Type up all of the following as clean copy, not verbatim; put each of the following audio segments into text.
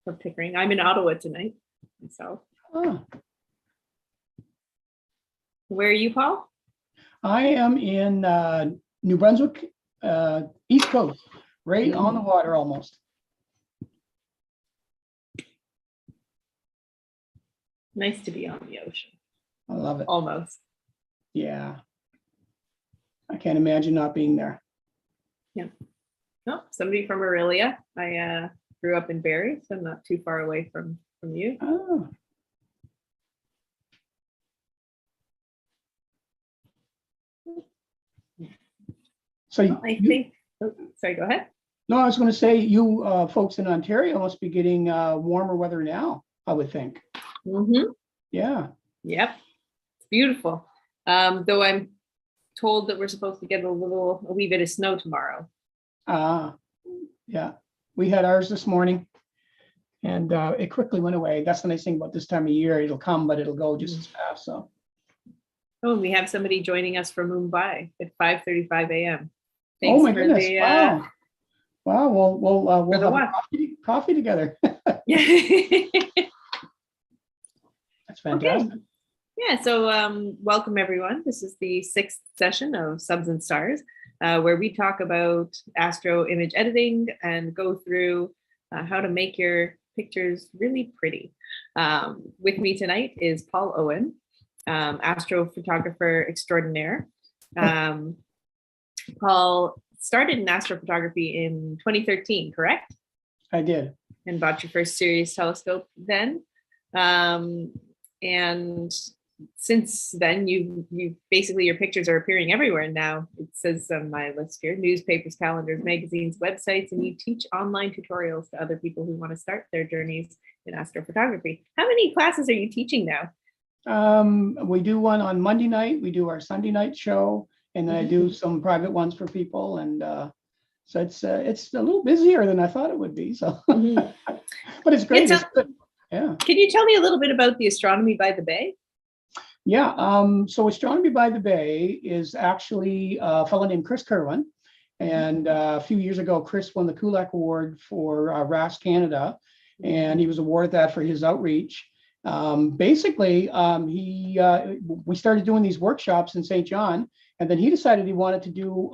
from Pickering. I'm in Ottawa tonight myself. Oh, Where are you, Paul? I am in New Brunswick, East Coast, right on the water almost. Nice to be on the ocean. I love it. Almost. Yeah. I can't imagine not being there. Yeah. Oh, somebody from Aurelia. I grew up in Barrie, so I'm not too far away from you. Oh. So I think, oh, sorry, go ahead. No, I was going to say you folks in Ontario must be getting warmer weather now, I would think. Mm-hmm. Yeah. Yep. It's beautiful. Though I'm told that we're supposed to get a wee bit of snow tomorrow. Yeah. We had ours this morning and it quickly went away. That's the nice thing about this time of year. It'll come, but it'll go just as fast. So. Oh, we have somebody joining us from Mumbai at 5:35 a.m. Oh my goodness! Wow. Wow. We'll have coffee together. Yeah. That's fantastic. Okay. Yeah. So welcome everyone. This is the 6th session of Subs and Stars, where we talk about astro image editing and go through how to make your pictures really pretty. With me tonight is Paul Owen, astrophotographer extraordinaire. Paul started in astrophotography in 2013, correct? I did. And bought your first serious telescope then. And since then, you basically, your pictures are appearing everywhere now. It says on my list here, newspapers, calendars, magazines, websites, and you teach online tutorials to other people who want to start their journeys in astrophotography. How many classes are you teaching now? We do one on Monday night. We do our Sunday night show, and then I do some private ones for people. And so it's a little busier than I thought it would be. So, but it's great. It's good. Yeah. Can you tell me a little bit about the Astronomy by the Bay? Yeah. So Astronomy by the Bay is actually a fellow named Chris Kerwin. And a few years ago, Chris won the Kulak Award for RASC Canada, and he was awarded that for his outreach. Basically, we started doing these workshops in St. John, and then he decided he wanted to do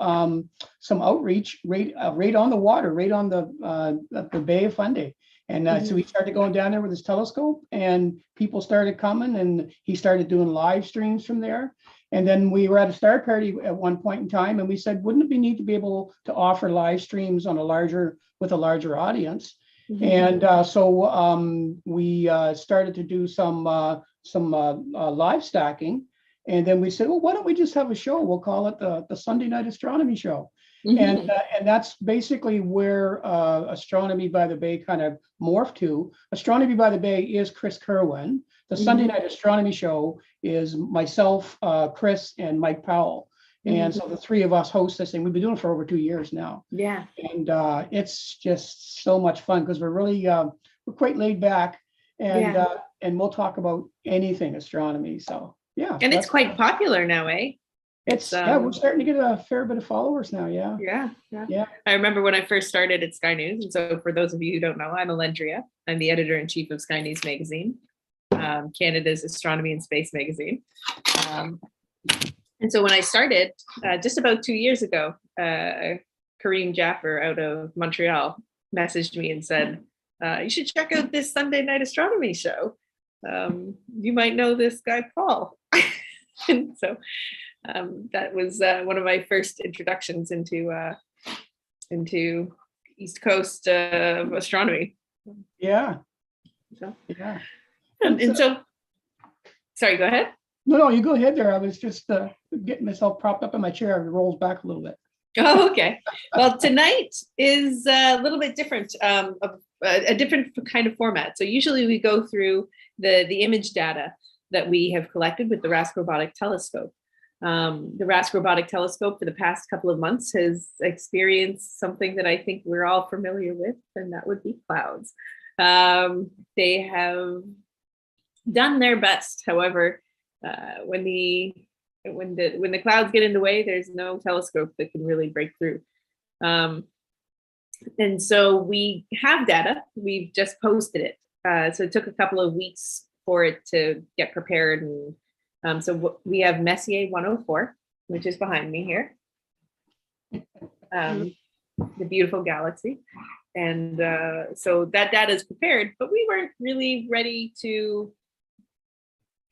some outreach right on the water, right on the Bay of Fundy. And so he started going down there with his telescope, and people started coming, and he started doing live streams from there. And then we were at a star party at one point in time, and we said, wouldn't it be neat to be able to offer live streams on with a larger audience? And so we started to do some live stacking, and then we said, well, why don't we just have a show? We'll call it the Sunday Night Astronomy Show. And that's basically where Astronomy by the Bay kind of morphed to. Astronomy by the Bay is Chris Kerwin. The Sunday Night Astronomy Show is myself, Chris, and Mike Powell. And so the three of us host this thing. We've been doing it for over 2 years now. Yeah. And it's just so much fun because we're really we're quite laid back, and we'll talk about anything astronomy. So yeah. And it's quite popular now, eh? It's we're starting to get a fair bit of followers now. Yeah. Yeah. I remember when I first started at SkyNews, and so for those of you who don't know, I'm Allendria. I'm the editor-in-chief of SkyNews magazine, Canada's astronomy and space magazine. And so when I started, just about 2 years ago, Kareem Jaffer out of Montreal messaged me and said, you should check out this Sunday Night Astronomy Show. You might know this guy, Paul. And so that was one of my first introductions into East Coast astronomy. Yeah. So, yeah. And so, sorry, go ahead. No, you go ahead there. I was just getting myself propped up in my chair. It rolls back a little bit. Oh, okay. Well, tonight is a little bit different, a different kind of format. So usually we go through the image data that we have collected with the RASC Robotic Telescope. The RASC Robotic Telescope for the past couple of months has experienced something that I think we're all familiar with, and that would be clouds. They have done their best. However, when the clouds get in the way, there's no telescope that can really break through. And so we have data, we've just posted it. So it took a couple of weeks for it to get prepared. And so we have Messier 104, which is behind me here. The beautiful galaxy. And so that data is prepared, but we weren't really ready to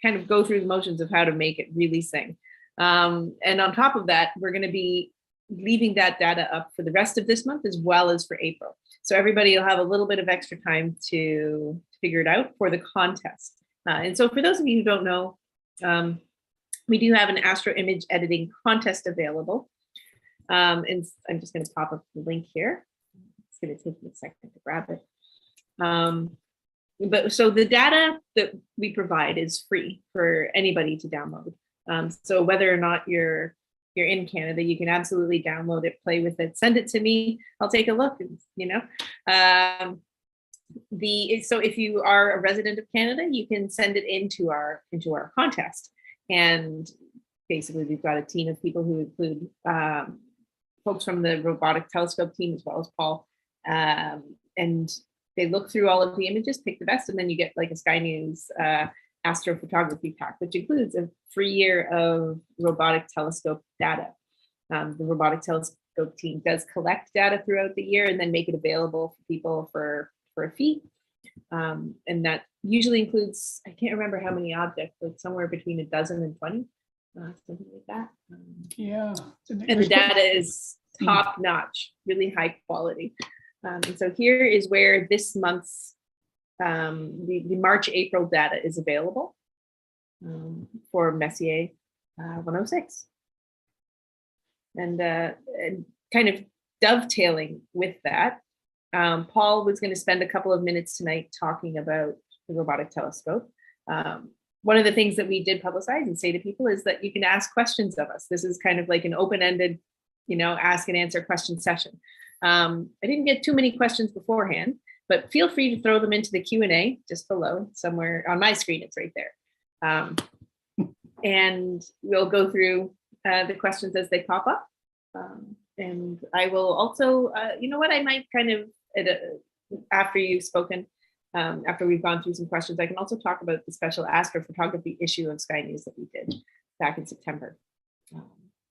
kind of go through the motions of how to make it really sing. And on top of that, we're going to be leaving that data up for the rest of this month as well as for April. So everybody will have a little bit of extra time to figure it out for the contest. And so for those of you who don't know, we do have an astro image editing contest available. And I'm just going to pop up the link here. It's going to take me a second to grab it. But so the data that we provide is free for anybody to download. So whether or not you're in Canada, you can absolutely download it, play with it, send it to me. I'll take a look. You know, so if you are a resident of Canada, you can send it into our contest. And basically, we've got a team of people who include folks from the robotic telescope team as well as Paul, and they look through all of the images, pick the best, and then you get like a SkyNews astrophotography pack, which includes a free year of robotic telescope data. The robotic telescope team does collect data throughout the year and then make it available for people for a fee. And that usually includes, I can't remember how many objects, but somewhere between 12 and 20, something like that. Yeah. And the data is top notch, really high quality. And so here is where this month's the March-April data is available for Messier 106. And kind of dovetailing with that, Paul was going to spend a couple of minutes tonight talking about the robotic telescope. One of the things that we did publicize and say to people is that you can ask questions of us. This is kind of like an open-ended, ask and answer question session. I didn't get too many questions beforehand, but feel free to throw them into the Q&A just below, somewhere on my screen. It's right there. And we'll go through the questions as they pop up. And I will also, I might kind of, after you've spoken, after we've gone through some questions, I can also talk about the special astrophotography issue of Sky News that we did back in September.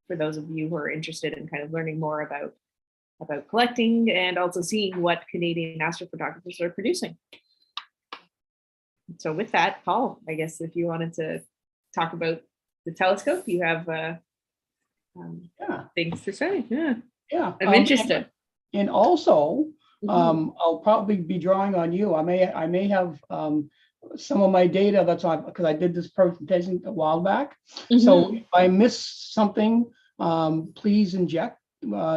For those of you who are interested in kind of learning more about collecting and also seeing what Canadian astrophotographers are producing. So with that, Paul, I guess if you wanted to talk about the telescope, you have things to say. Yeah, I'm interested. And also, I'll probably be drawing on you. I may have some of my data that's on, because I did this presentation a while back. So if I miss something, please inject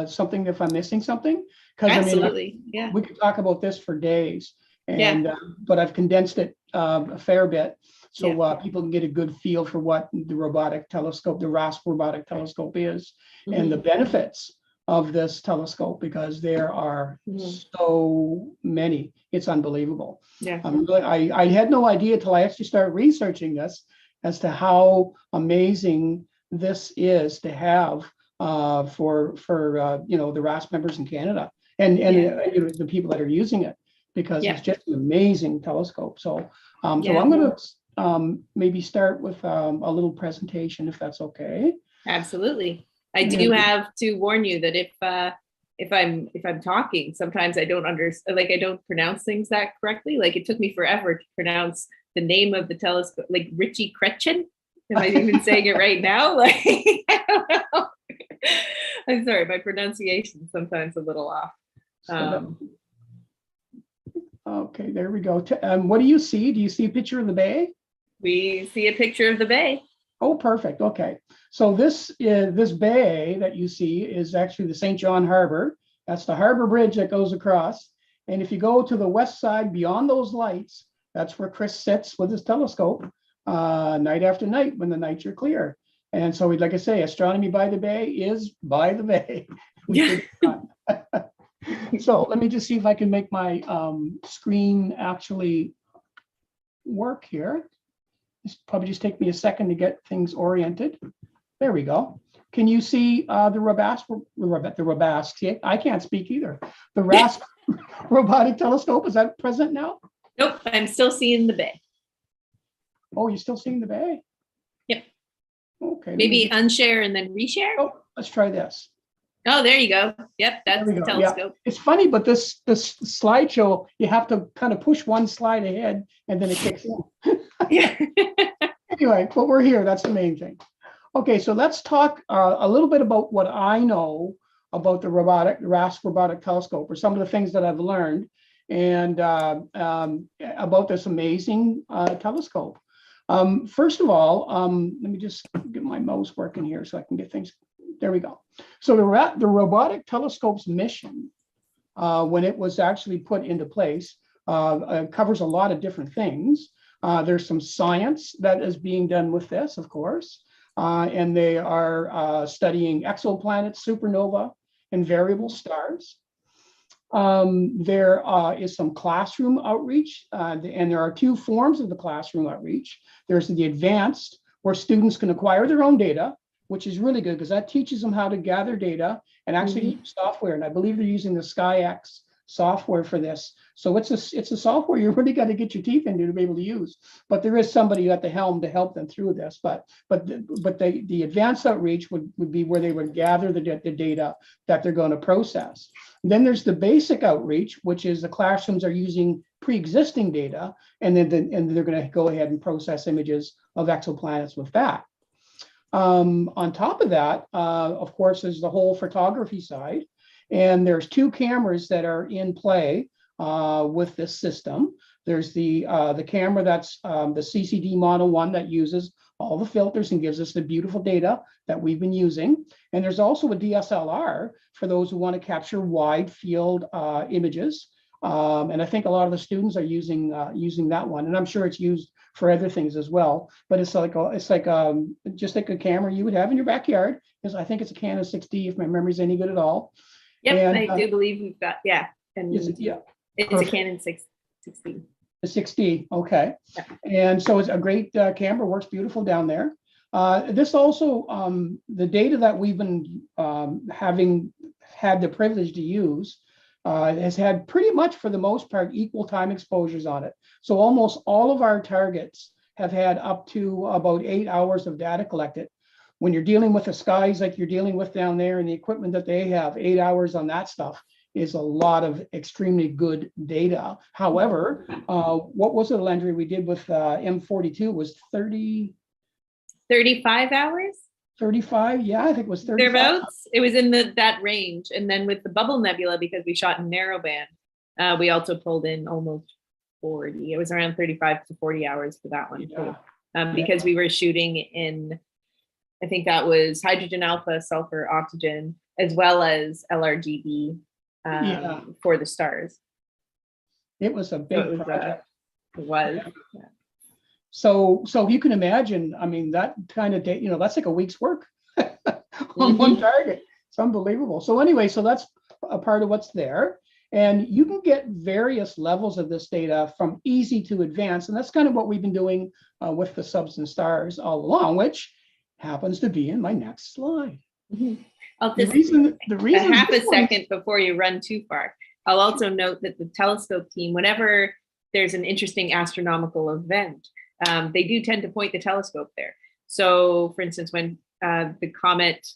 something if I'm missing something, because absolutely, we could talk about this for days, and but I've condensed it a fair bit, so people can get a good feel for what the robotic telescope, the RASC Robotic Telescope is, and the benefits of this telescope, because there are so many. It's unbelievable. I had no idea till I actually started researching this as to how amazing this is to have for the RASC members in Canada and the people that are using it, because it's just an amazing telescope. So so I'm going to maybe start with a little presentation, if that's okay. Absolutely. I do have to warn you that if I'm talking, sometimes I don't understand, like I don't pronounce things that correctly. Like it took me forever to pronounce the name of the telescope, like Richie Kretchen. Am I even saying it right now? Like I don't know. I'm sorry, my pronunciation is sometimes a little off. Okay, there we go. What do you see? Do you see a picture of the bay? We see a picture of the bay. Oh, perfect. Okay, so this bay that you see is actually the St. John Harbor. That's the harbor bridge that goes across. And if you go to the west side beyond those lights, that's where Chris sits with his telescope night after night when the nights are clear. And so, like I say, astronomy by the bay is by the bay. So let me just see if I can make my screen actually work here. It's probably just take me a second to get things oriented. There we go. Can you see the RASC? See, I can't speak either. The RASC Robotic Telescope, is that present now? Nope, I'm still seeing the bay. Oh, you're still seeing the bay? Yep. Okay. Maybe unshare and then reshare. Oh, let's try this. Oh, there you go. Yep, that's There we the go. telescope. Yeah. It's funny, but this slideshow, you have to kind of push one slide ahead and then it kicks in. Yeah. Anyway, but we're here. That's the main thing. Okay, so let's talk a little bit about what I know about the RASC Robotic Telescope, or some of the things that I've learned, and about this amazing telescope. First of all, let me just get my mouse working here so I can get things. There we go. So the robotic telescope's mission, when it was actually put into place, covers a lot of different things. There's some science that is being done with this, of course, and they are studying exoplanets, supernova, and variable stars. There is some classroom outreach, and there are two forms of the classroom outreach. There's the advanced, where students can acquire their own data, which is really good because that teaches them how to gather data and actually use software. And I believe they're using the SkyX software for this. So it's a software you really got to get your teeth into to be able to use. But there is somebody at the helm to help them through this. But the advanced outreach would be where they would gather the data that they're going to process. Then there's the basic outreach, which is the classrooms are using pre-existing data, and then they're going to go ahead and process images of exoplanets with that. On top of that, of course, there's the whole photography side, and there's two cameras that are in play with this system. There's the camera that's the CCD Model 1 that uses all the filters and gives us the beautiful data that we've been using. And there's also a DSLR for those who want to capture wide field images. And I think a lot of the students are using that one, and I'm sure it's used for other things as well. But it's just like a camera you would have in your backyard. Because I think it's a Canon 6D, if my memory's any good at all. Yep, And, I do believe we've got, yeah. And it's a Canon 6D. The 6D, okay. Yeah. And so it's a great camera, works beautiful down there. This also, the data that we've been having had the privilege to use has had pretty much, for the most part, equal time exposures on it. So almost all of our targets have had up to about 8 hours of data collected. When you're dealing with the skies like you're dealing with down there and the equipment that they have, 8 hours on that stuff is a lot of extremely good data. However, what was it, Allendria, we did with M42 was 35 hours? 35, yeah, I think it was 35. Thereabouts. It was in that range. And then with the Bubble Nebula, because we shot in narrowband, we also pulled in almost 40. It was around 35 to 40 hours for that one, too. Because we were shooting in, I think that was hydrogen alpha, sulfur, oxygen, as well as LRGB for the stars. It was a big project. It was. Yeah. So you can imagine, I mean, that kind of data, that's like a week's work on one target. It's unbelievable. So anyway, so that's a part of what's there. And you can get various levels of this data from easy to advanced. And that's kind of what we've been doing with the subs and stars all along, which happens to be in my next slide. I'll just, the reason half a second before you run too far. I'll also note that the telescope team, whenever there's an interesting astronomical event, they do tend to point the telescope there. So, for instance, when the comet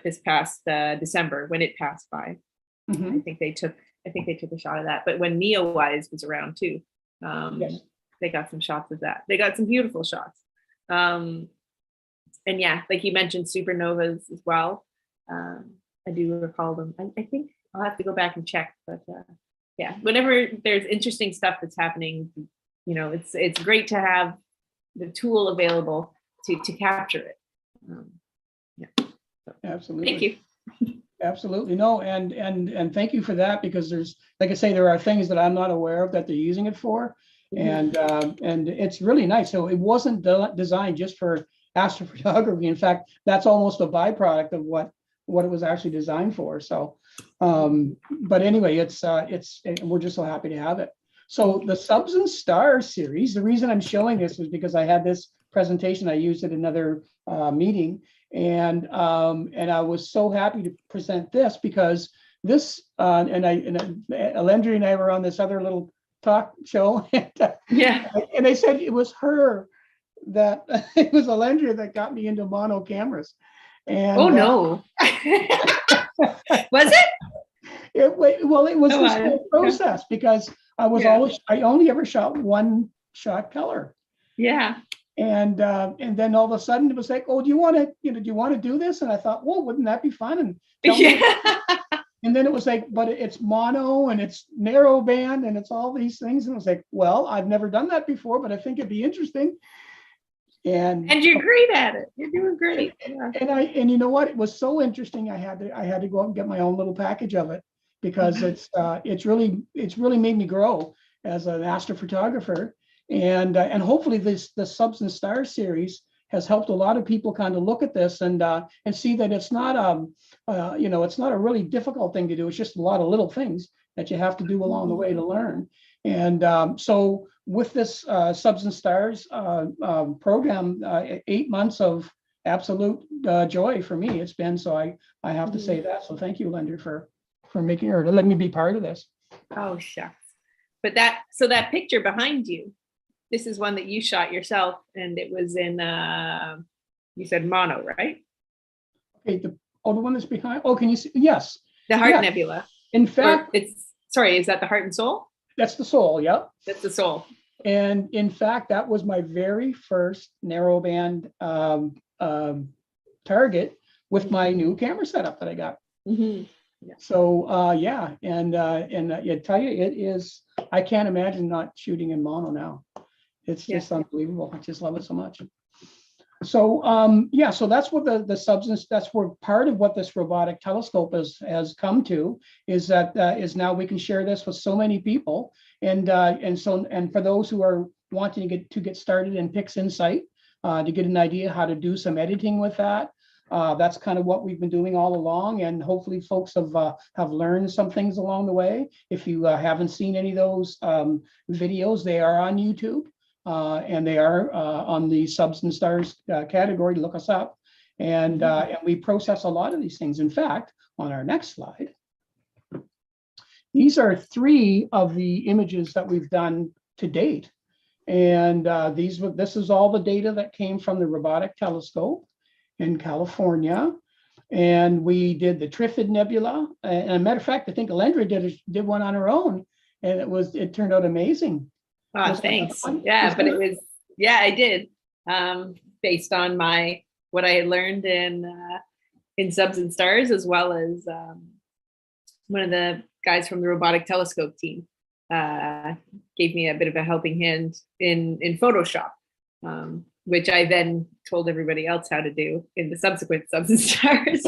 this past December, when it passed by, I think they took a shot of that. But when Neowise was around too, they got some shots of that. They got some beautiful shots. And yeah, like you mentioned, supernovas as well. I do recall them. I think I'll have to go back and check, but yeah, whenever there's interesting stuff that's happening, it's great to have the tool available to capture it. Yeah. So, absolutely. Thank you. Absolutely. No, and thank you for that, because there's, like I say, there are things that I'm not aware of that they're using it for. And it's really nice. So it wasn't designed just for astrophotography. In fact, that's almost a byproduct of what it was actually designed for. So, but anyway, we're just so happy to have it. So the Subs and Stars series, the reason I'm showing this is because I had this presentation I used at another meeting, And I was so happy to present this because this and Allendria and I were on this other little talk show, Yeah. and they said it was her that it was Allendria that got me into mono cameras. And Oh no. Was it? it was Come this on. whole process because I only ever shot one shot color. Yeah. And then all of a sudden it was like, oh, do you want to do this? And I thought, well, wouldn't that be fun? And and then it was like, but it's mono and it's narrow band and it's all these things. And it was like, well, I've never done that before, but I think it'd be interesting. And you're great at it. You're doing great. Yeah. And you know what? It was so interesting. I had to go out and get my own little package of it because it's really made me grow as an astrophotographer. And hopefully the Subs and Stars series has helped a lot of people kind of look at this and see that it's not it's not a really difficult thing to do. It's just a lot of little things that you have to do along the way to learn. And so with this Subs and Stars program, 8 months of absolute joy for me it's been. So I have to say that. So thank you, Allendria, for letting me be part of this. Oh shucks. But that picture behind you, this is one that you shot yourself, and it was in you said mono, right? Okay, the one that's behind. Oh, can you see? Yes. The Heart Nebula. In fact, is that the Heart and Soul? That's the Soul, yeah. That's the Soul. And in fact, that was my very first narrowband target with my new camera setup that I got. Mm-hmm. Yeah. So and I tell you, it is. I can't imagine not shooting in mono now. It's just unbelievable. I just love it so much. So so that's what the substance. That's where part of what this robotic telescope has come to is that is now we can share this with so many people, and for those who are wanting to get started in PixInsight, to get an idea how to do some editing with that. That's kind of what we've been doing all along, and hopefully folks have learned some things along the way. If you haven't seen any of those videos, they are on YouTube, and they are on the Subs and Stars category. Look us up, and we process a lot of these things. In fact, on our next slide, these are 3 of the images that we've done to date, and this is all the data that came from the robotic telescope in California, and we did the Trifid Nebula. And a matter of fact, I think Allendria did one on her own, and it turned out amazing. Oh, thanks. Yeah, but I did. Based on what I had learned in Subs and Stars, as well as one of the guys from the robotic telescope team gave me a bit of a helping hand in Photoshop. Which I then told everybody else how to do in the subsequent Subs and Stars.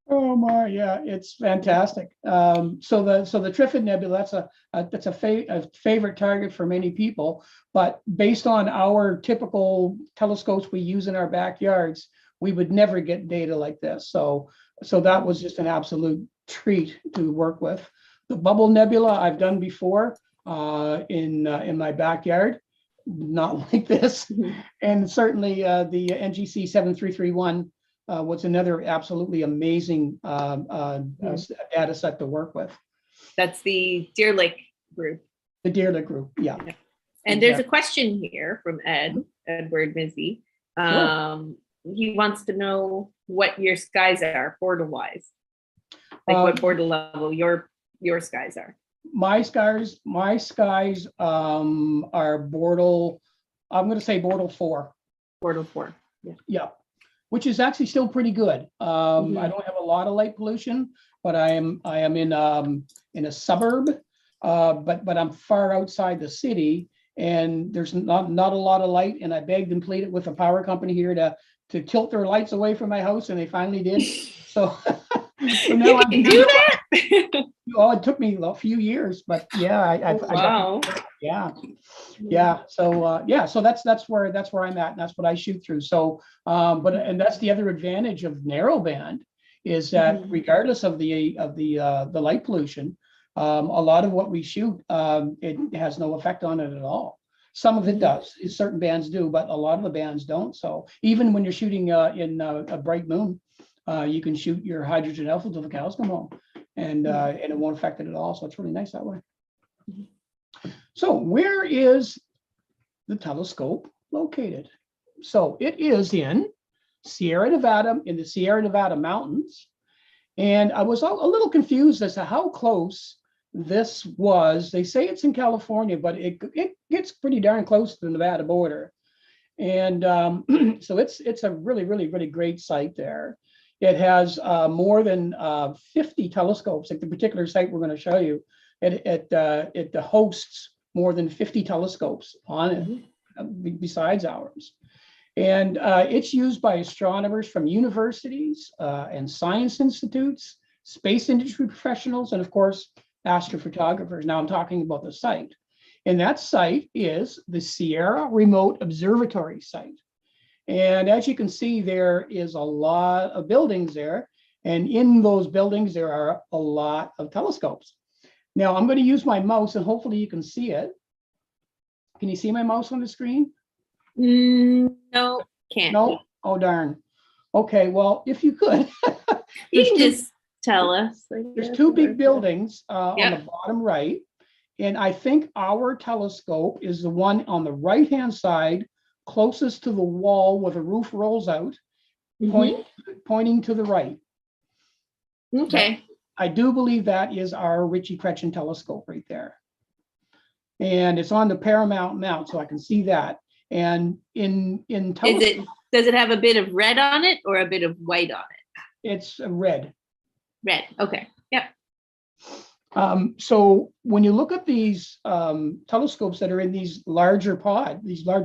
Oh my, yeah, it's fantastic. So the Trifid Nebula, that's a favorite target for many people. But based on our typical telescopes we use in our backyards, we would never get data like this. So that was just an absolute treat to work with. The Bubble Nebula I've done before. In my backyard, not like this, and certainly the NGC 7331 was another absolutely amazing data set to work with. That's the Deer Lake group. The Deer Lake group, yeah. And there's a question here from Edward Mizzy. He wants to know what your skies are, Bortle wise, like what Bortle level your skies are. My skies are Bortle. I'm going to say Bortle 4. Bortle 4. Yeah, which is actually still pretty good. I don't have a lot of light pollution, but I am in a suburb, but I'm far outside the city, and there's not a lot of light. And I begged and pleaded with a power company here to tilt their lights away from my house, and they finally did. So now I can do that. Oh, it took me a few years, but yeah, wow. So that's where I'm at, and that's what I shoot through. So, and that's the other advantage of narrowband is that regardless of the light pollution, a lot of what we shoot, it has no effect on it at all. Some of it does, certain bands do, but a lot of the bands don't. So even when you're shooting in a bright moon, you can shoot your hydrogen alpha till the cows come home, and it won't affect it at all. So it's really nice that way. So where is the telescope located? So it is in Sierra Nevada, in the Sierra Nevada mountains. And I was a little confused as to how close this was. They say it's in California, but it gets pretty darn close to the Nevada border. And so it's a really, really, really great site there. It has more than 50 telescopes. Like the particular site we're going to show you, it hosts more than 50 telescopes on it, besides ours. And it's used by astronomers from universities and science institutes, space industry professionals, and of course, astrophotographers. Now I'm talking about the site. And that site is the Sierra Remote Observatory site. And as you can see, there is a lot of buildings there. And in those buildings, there are a lot of telescopes. Now I'm going to use my mouse and hopefully you can see it. Can you see my mouse on the screen? No, can't. No? Oh, darn. Okay, well, if you could. You can just tell us. There's two big buildings on the bottom right. And I think our telescope is the one on the right-hand side, closest to the wall where the roof rolls out, pointing to the right. Okay. I do believe that is our Ritchie Chrétien telescope right there. And it's on the Paramount mount, so I can see that. And in does it have a bit of red on it or a bit of white on it? It's red. Red. Okay. Yep. So when you look at these telescopes that are in these larger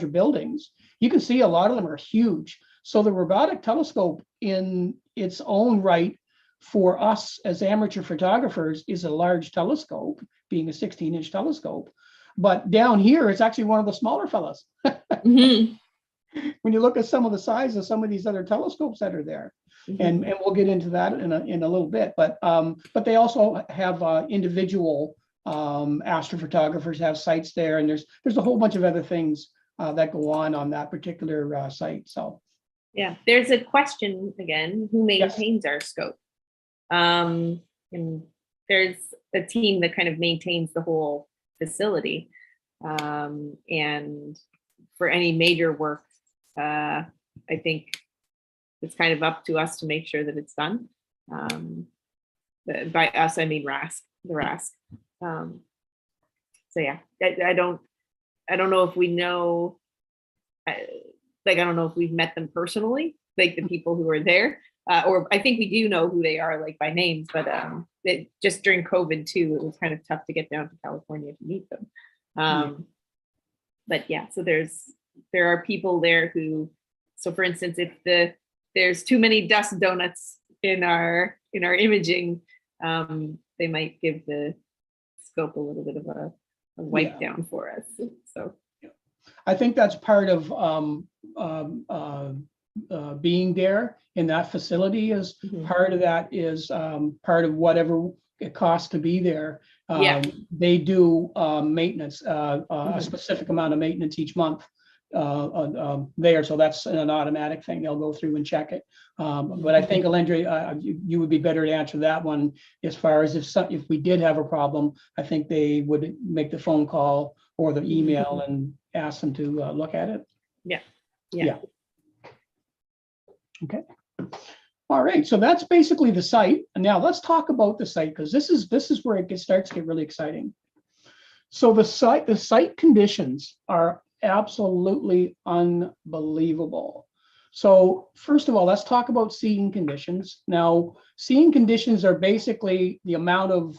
buildings, you can see a lot of them are huge. So the robotic telescope in its own right for us as amateur photographers is a large telescope, being a 16-inch telescope. But down here, it's actually one of the smaller fellas. When you look at some of the size of some of these other telescopes that are there, and we'll get into that in a little bit. But they also have individual astrophotographers have sites there, and there's a whole bunch of other things that go on that particular site. So yeah, there's a question again: who maintains our scope? And there's a team that kind of maintains the whole facility, and for any major work, I think it's kind of up to us to make sure that it's done. By us, I mean RASC, the RASC. So yeah, I don't know if we know, I don't know if we've met them personally, like the people who are there, or I think we do know who they are, like by names, but just during COVID too, it was kind of tough to get down to California to meet them. But yeah, so there are people there who, so for instance, if there's too many dust donuts in our imaging, they might give the scope a little bit of a wipe down for us. So I think that's part of being there in that facility is part of that is part of whatever it costs to be there. They do maintenance, a specific amount of maintenance each month there. So that's an automatic thing. They'll go through and check it. But I think, Allendria, you would be better to answer that one as far as if we did have a problem. I think they would make the phone call or the email and ask them to look at it. Yeah. Okay. All right. So that's basically the site. And now let's talk about the site, because this is where it starts to get really exciting. So the site conditions are absolutely unbelievable. So first of all, let's talk about seeing conditions. Now, seeing conditions are basically the amount of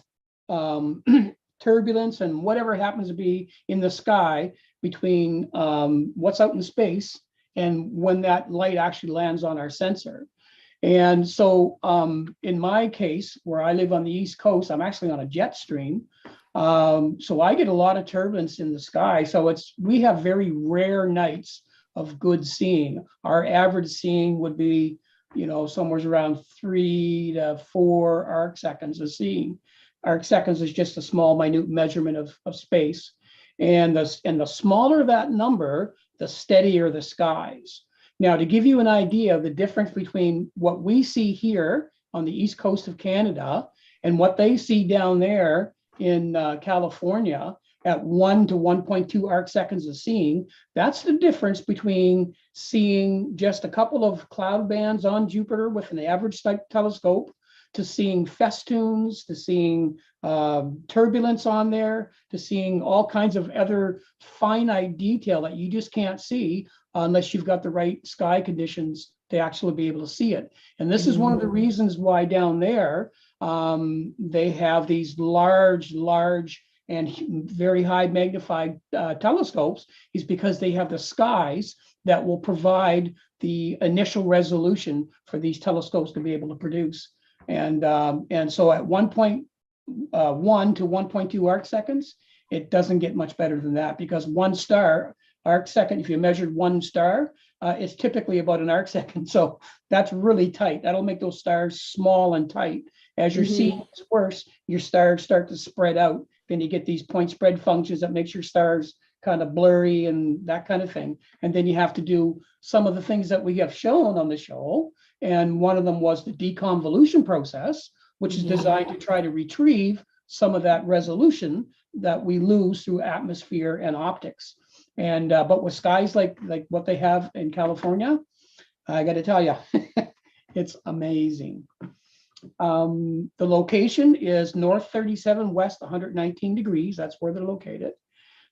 turbulence and whatever happens to be in the sky between what's out in space and when that light actually lands on our sensor. And so in my case, where I live on the East Coast, I'm actually on a jet stream. So I get a lot of turbulence in the sky. So we have very rare nights of good seeing. Our average seeing would be, somewhere around 3 to 4 arc seconds of seeing. Arc seconds is just a small, minute measurement of space. And the smaller that number, the steadier the skies. Now, to give you an idea of the difference between what we see here on the east coast of Canada and what they see down there in California at 1 to 1.2 arc seconds of seeing, that's the difference between seeing just a couple of cloud bands on Jupiter with an average type telescope, to seeing festoons, to seeing turbulence on there, to seeing all kinds of other finite detail that you just can't see unless you've got the right sky conditions to actually be able to see it. And this is one of the reasons why down there they have these large and very high magnified telescopes, is because they have the skies that will provide the initial resolution for these telescopes to be able to produce. And so at 1.1 to 1.2 arc seconds, it doesn't get much better than that, because one star arc second, if you measured one star, it's typically about an arc second. So that's really tight. That'll make those stars small and tight. As your seeing gets worse, your stars start to spread out. Then you get these point spread functions that makes your stars kind of blurry and that kind of thing. And then you have to do some of the things that we have shown on the show. And one of them was the deconvolution process, which is designed to try to retrieve some of that resolution that we lose through atmosphere and optics. And but with skies like what they have in California, I got to tell you, it's amazing. The location is north 37, west 119 degrees. That's where they're located.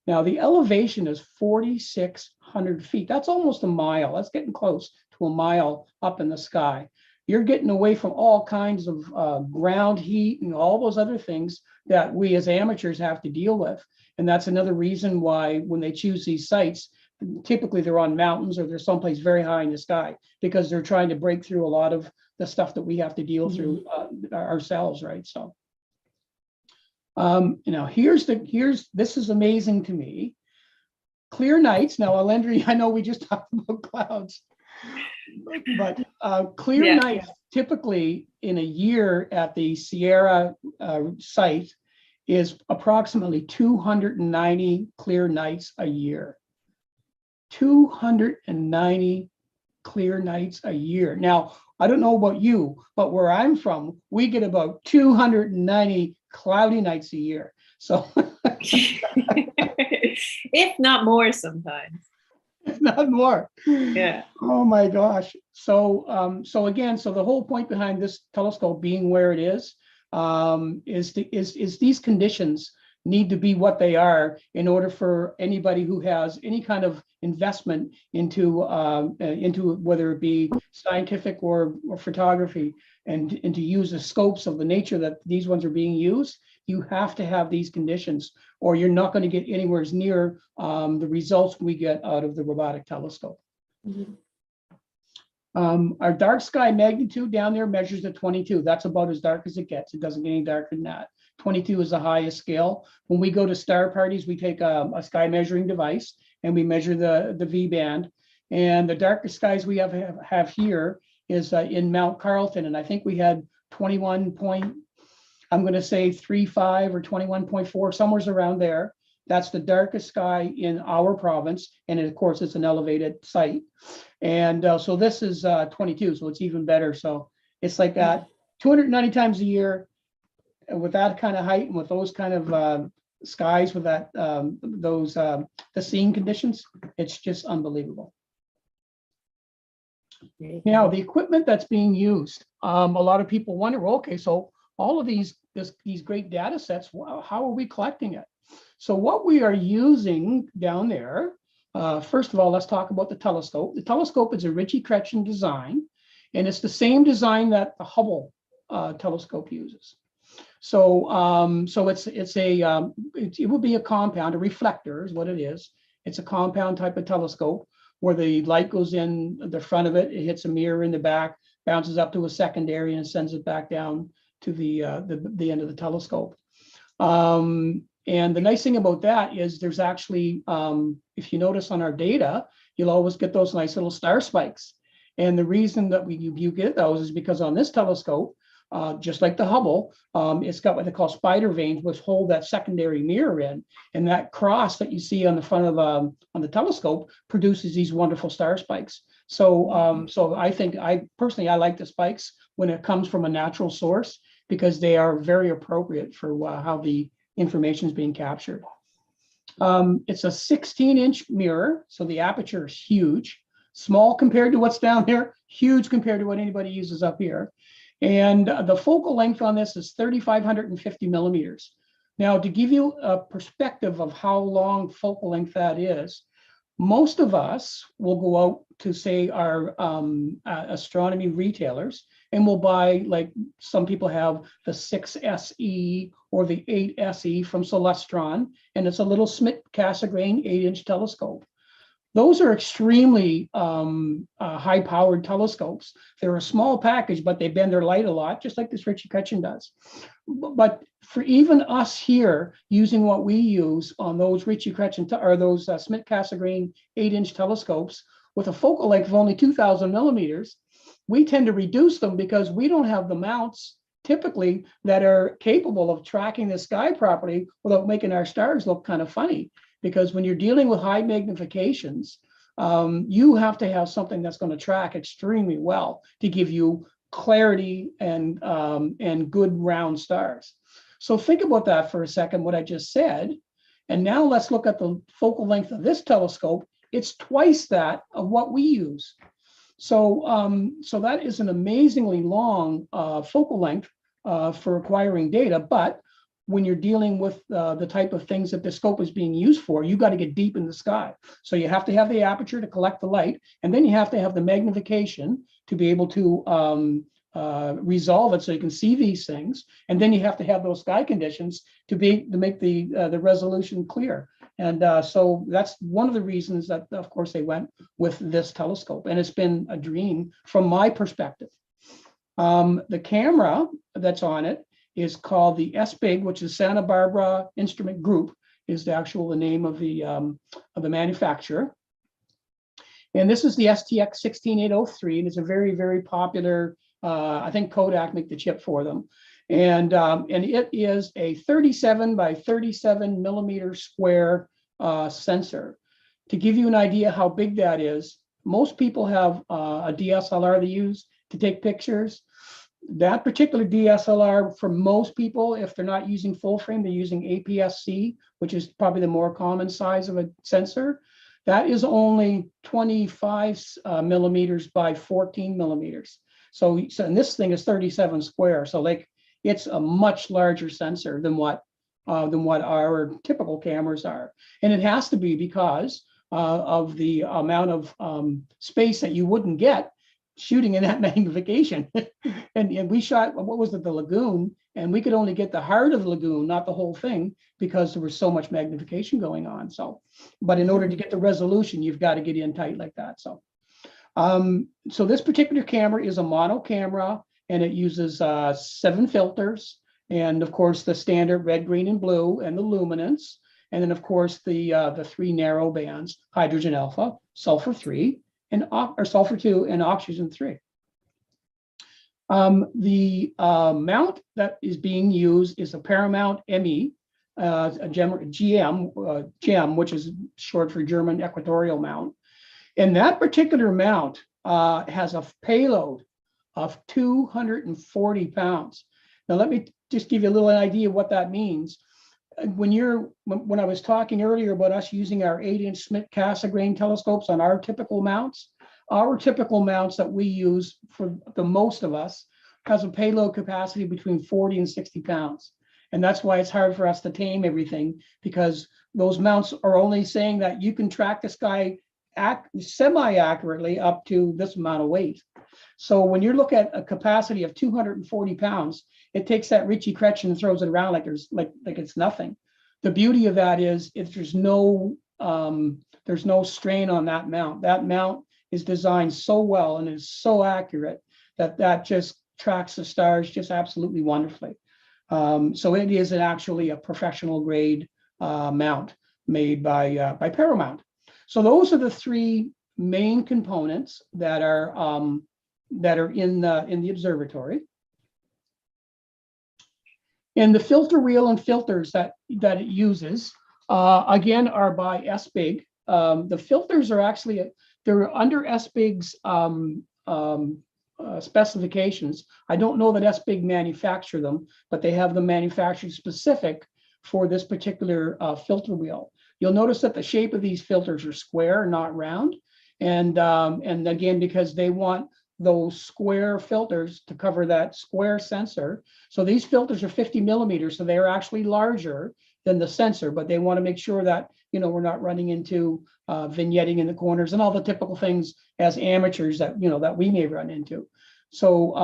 Now, the elevation is 4,600 feet. That's almost a mile. That's getting close to a mile up in the sky. You're getting away from all kinds of ground heat and all those other things that we as amateurs have to deal with. And that's another reason why when they choose these sites, typically they're on mountains or they're someplace very high in the sky, because they're trying to break through a lot of the stuff that we have to deal through ourselves, right? So, you know, this is amazing to me. Clear nights. Now, Allendria, I know we just talked about clouds, but clear nights typically in a year at the Sierra site is approximately 290 clear nights a year. 290 clear nights a year. Now, I don't know about you, but where I'm from, we get about 290 cloudy nights a year. So, if not more sometimes. If not more. Yeah. Oh my gosh. So, so the whole point behind this telescope being where it is these conditions need to be what they are in order for anybody who has any kind of investment into whether it be scientific or photography, and to use the scopes of the nature that these ones are being used. You have to have these conditions, or you're not going to get anywhere near the results we get out of the robotic telescope. Our dark sky magnitude down there measures at 22. That's about as dark as it gets. It doesn't get any darker than that. 22 is the highest scale. When we go to star parties, we take a sky measuring device and we measure the V band. And the darkest skies we have here is in Mount Carlton, and I think we had 21.35 or 21.4, somewhere around there. That's the darkest sky in our province, and of course it's an elevated site. And so this is 22, so it's even better. So it's like that 290 times a year with that kind of height and with those kind of skies with that the seeing conditions. It's just unbelievable. Now, the equipment that's being used, a lot of people wonder, well, okay, so all of these great data sets, how are we collecting it? So what we are using down there, first of all, let's talk about the telescope. The telescope is a Ritchie-Chrétien design, and it's the same design that the Hubble telescope uses. So, it would be a compound, a reflector is what it is. It's a compound type of telescope where the light goes in the front of it, it hits a mirror in the back, bounces up to a secondary, and sends it back down to the end of the telescope. And the nice thing about that is there's actually, if you notice on our data, you'll always get those nice little star spikes. And the reason that you get those is because on this telescope, just like the Hubble. It's got what they call spider veins, which hold that secondary mirror in, and that cross that you see on the front of on the telescope produces these wonderful star spikes. So, so I think I like the spikes when it comes from a natural source, because they are very appropriate for how the information is being captured. It's a 16-inch mirror, so the aperture is huge. Small compared to what's down there, huge compared to what anybody uses up here. And the focal length on this is 3,550 millimeters. Now, to give you a perspective of how long focal length that is, most of us will go out to, say, our astronomy retailers, and we'll buy, like some people have the 6SE or the 8SE from Celestron, and it's a little Schmidt-Cassegrain 8-inch telescope. Those are extremely high-powered telescopes. They're a small package, but they bend their light a lot, just like this Ritchie-Ketchen does. But for even us here, using what we use on those Ritchie-Ketchen or those Schmidt-Cassegrain 8-inch telescopes with a focal length of only 2,000 millimeters, we tend to reduce them because we don't have the mounts typically that are capable of tracking the sky properly without making our stars look kind of funny. Because when you're dealing with high magnifications, you have to have something that's going to track extremely well to give you clarity and good round stars. So think about that for a second, what I just said. And now let's look at the focal length of this telescope. It's twice that of what we use. So, so that is an amazingly long focal length for acquiring data. But when you're dealing with the type of things that the scope is being used for, you got to get deep in the sky. So you have to have the aperture to collect the light, and then you have to have the magnification to be able to resolve it so you can see these things. And then you have to have those sky conditions to make the resolution clear. And so that's one of the reasons that, of course, they went with this telescope. And it's been a dream from my perspective. The camera that's on it is called the SBIG, which is Santa Barbara Instrument Group, is the name of the manufacturer. And this is the STX 16803, and it's a very, very popular. I think Kodak make the chip for them, and it is a 37 by 37 millimeter square sensor. To give you an idea how big that is, most people have a DSLR they use to take pictures. That particular DSLR, for most people, if they're not using full frame, they're using APS-C, which is probably the more common size of a sensor. That is only 25 millimeters by 14 millimeters. So and this thing is 37 square. So like it's a much larger sensor than what our typical cameras are. And it has to be because of the amount of space that you wouldn't get shooting in that magnification. and we shot, what was it, the lagoon, and we could only get the heart of the lagoon, not the whole thing, because there was so much magnification going on. So, but in order to get the resolution, you've got to get in tight like that. So, so this particular camera is a mono camera, and it uses 7 filters, and of course the standard red, green, and blue, and the luminance, and then of course the 3 narrow bands: hydrogen alpha, sulfur 3, or sulfur 2, and oxygen 3. The mount that is being used is a Paramount ME, a GEM, which is short for German equatorial mount. And that particular mount has a payload of 240 pounds. Now, let me just give you a little idea of what that means. When I was talking earlier about us using our 8-inch Schmidt-Cassegrain telescopes on our typical mounts that we use for the most of us has a payload capacity between 40 and 60 pounds. And that's why it's hard for us to tame everything, because those mounts are only saying that you can track the sky semi-accurately up to this amount of weight. So when you look at a capacity of 240 pounds, it takes that Ritchie-Ketchen and throws it around like it's nothing. The beauty of that is if there's no strain on that mount. That mount is designed so well and is so accurate that just tracks the stars just absolutely wonderfully. So it is actually a professional grade mount made by Paramount. So those are the 3 main components that are in the observatory. And the filter wheel and filters that it uses, again, are by SBIG. The filters are actually, they're under SBIG's specifications. I don't know that SBIG manufacture them, but they have them manufactured specific for this particular filter wheel. You'll notice that the shape of these filters are square, not round. And again, because they want those square filters to cover that square sensor. So these filters are 50 millimeters, so they're actually larger than the sensor, but they want to make sure that, you know, we're not running into vignetting in the corners and all the typical things as amateurs that, you know, that we may run into. So,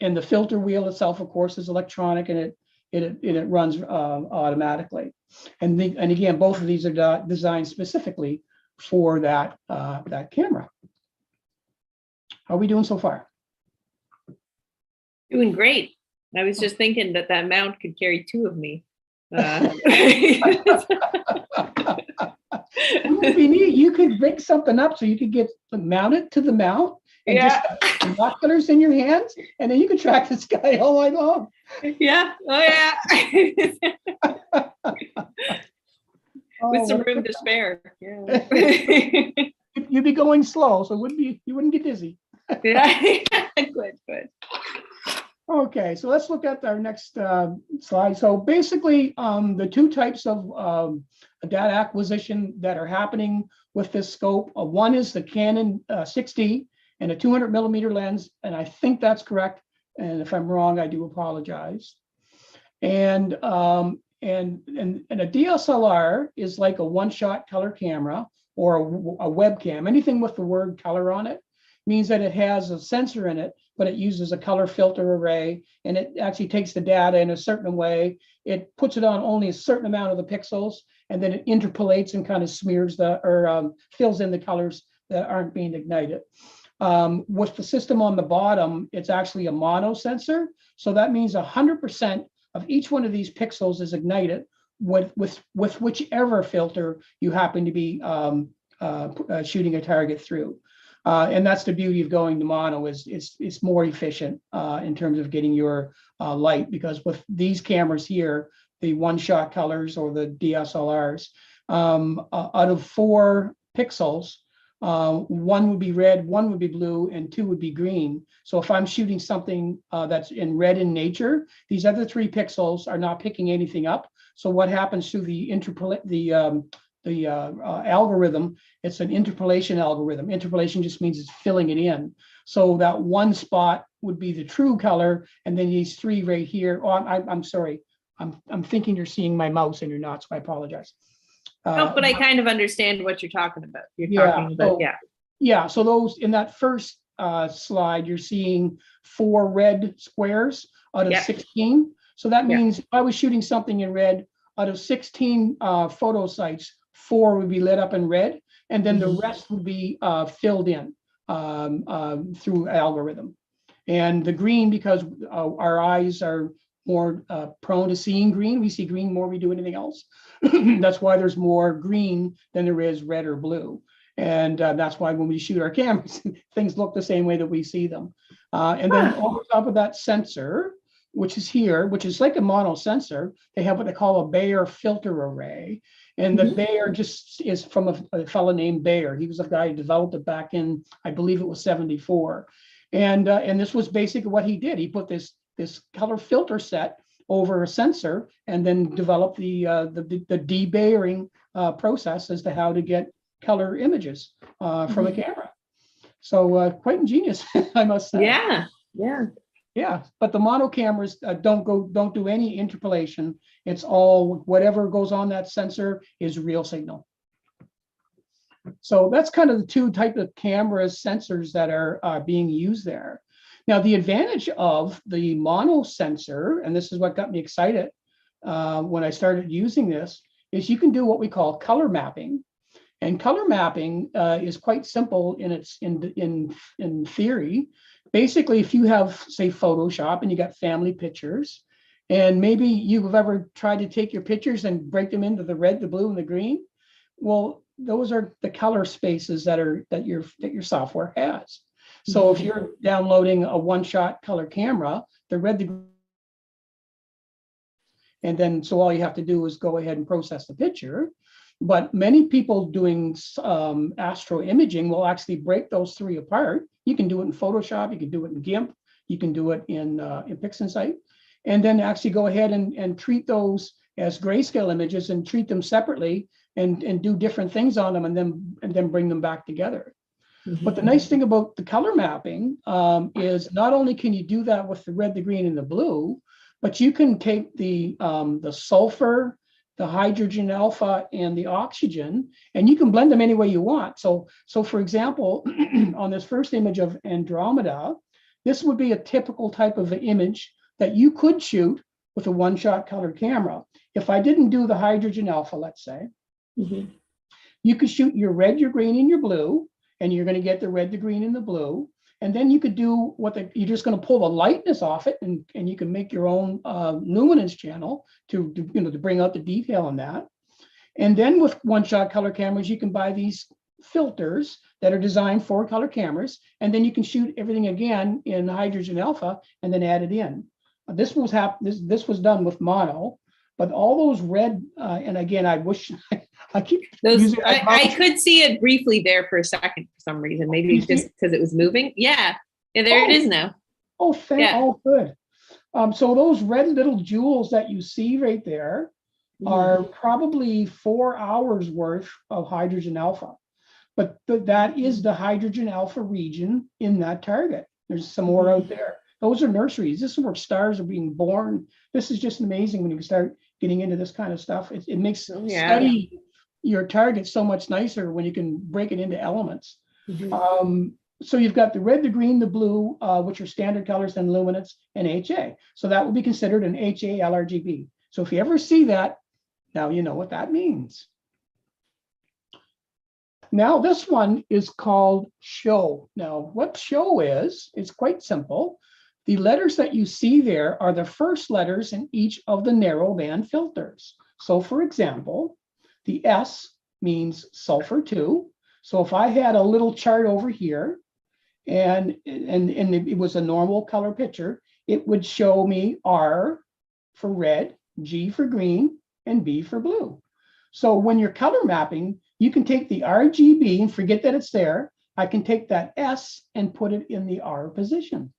and the filter wheel itself, of course, is electronic, and it runs automatically. And again, both of these are designed specifically for that camera. How are we doing so far? Doing great. I was just thinking that mount could carry 2 of me. If you need, you could rig something up so you could get mounted to the mount and just binoculars in your hands, and then you can track the sky all night long. Yeah. Oh yeah. With some room to spare. Yeah. You'd be going slow, so you wouldn't get dizzy. Yeah. Good. Okay, so let's look at our next slide. So basically, the 2 types of data acquisition that are happening with this scope. One is the Canon 6D and a 200 millimeter lens, and I think that's correct. And if I'm wrong, I do apologize. And a DSLR is like a one-shot color camera or a webcam. Anything with the word color on it means that it has a sensor in it, but it uses a color filter array, and it actually takes the data in a certain way. It puts it on only a certain amount of the pixels, and then it interpolates and kind of smears fills in the colors that aren't being ignited. With the system on the bottom, it's actually a mono sensor. So that means 100% of each one of these pixels is ignited with whichever filter you happen to be shooting a target through. And that's the beauty of going to mono, is it's more efficient in terms of getting your light, because with these cameras here, the one-shot colors or the DSLRs, out of 4 pixels, 1 would be red, 1 would be blue, and 2 would be green. So if I'm shooting something that's in red in nature, these other 3 pixels are not picking anything up. So what happens through the algorithm, it's an interpolation algorithm. Interpolation just means it's filling it in. So that 1 spot would be the true color, and then these 3 right here. Oh, I'm sorry. I'm thinking you're seeing my mouse and you're not, so I apologize. But I kind of understand what you're talking about. So those in that first slide, you're seeing 4 red squares out of 16. So that means if I was shooting something in red, out of 16 photo sites, 4 would be lit up in red, and then the rest would be filled in through algorithm. And the green, because our eyes are more prone to seeing green. We see green more than we do anything else. That's why there's more green than there is red or blue. And that's why when we shoot our cameras, things look the same way that we see them. And then over top of that sensor, which is here, which is like a mono sensor, they have what they call a Bayer filter array. And the Bayer just is from a fellow named Bayer. He was a guy who developed it back in, I believe it was 74. And this was basically what he did. He put this color filter set over a sensor and then developed the de-Bayering process as to how to get color images from a camera. So quite ingenious, I must say. Yeah, but the mono cameras don't do any interpolation. It's all whatever goes on that sensor is real signal. So that's kind of the 2 types of cameras, sensors that are being used there. Now, the advantage of the mono sensor, and this is what got me excited when I started using this, is you can do what we call color mapping. And color mapping is quite simple in theory. Basically, if you have, say, Photoshop and you got family pictures, and maybe you've ever tried to take your pictures and break them into the red, the blue, and the green, well, those are the color spaces that your software has. So if you're downloading a one-shot color camera, the red, the And then, so all you have to do is go ahead and process the picture. But many people doing astro imaging will actually break those three apart. You can do it in Photoshop, you can do it in GIMP, you can do it in PixInsight, and then actually go ahead and treat those as grayscale images and treat them separately and do different things on them and then bring them back together. But the nice thing about the color mapping is not only can you do that with the red, the green, and the blue, but you can take the sulfur, the hydrogen alpha, and the oxygen, and you can blend them any way you want. So for example, on this first image of Andromeda, this would be a typical type of image that you could shoot with a one-shot color camera. If I didn't do the hydrogen alpha, let's say, you could shoot your red, your green, and your blue, and you're going to get the red, the green, and the blue. And then you could do you're just going to pull the lightness off it, and you can make your own luminance channel to bring out the detail on that. And then with one-shot color cameras, you can buy these filters that are designed for color cameras, and then you can shoot everything again in hydrogen alpha and then add it in. This was done with mono, but all those red and again, I wish I keep using. I could see it briefly there for a second for some reason, maybe just because it was moving. Yeah, there it is now. Oh, good. So those red little jewels that you see right there are probably 4 hours worth of hydrogen alpha, but that is the hydrogen alpha region in that target. There's some more out there. Those are nurseries. This is where stars are being born. This is just amazing when you start getting into this kind of stuff. It makes study your target so much nicer when you can break it into elements. So you've got the red, the green, the blue, which are standard colors, and luminance and HA. So that would be considered an HA LRGB. So if you ever see that, now you know what that means. Now this one is called show. Now what show is, it's quite simple. The letters that you see there are the first letters in each of the narrowband filters. So for example, the S means sulfur 2. So if I had a little chart over here and it was a normal color picture, it would show me R for red, G for green, and B for blue. So when you're color mapping, you can take the RGB and forget that it's there. I can take that S and put it in the R position.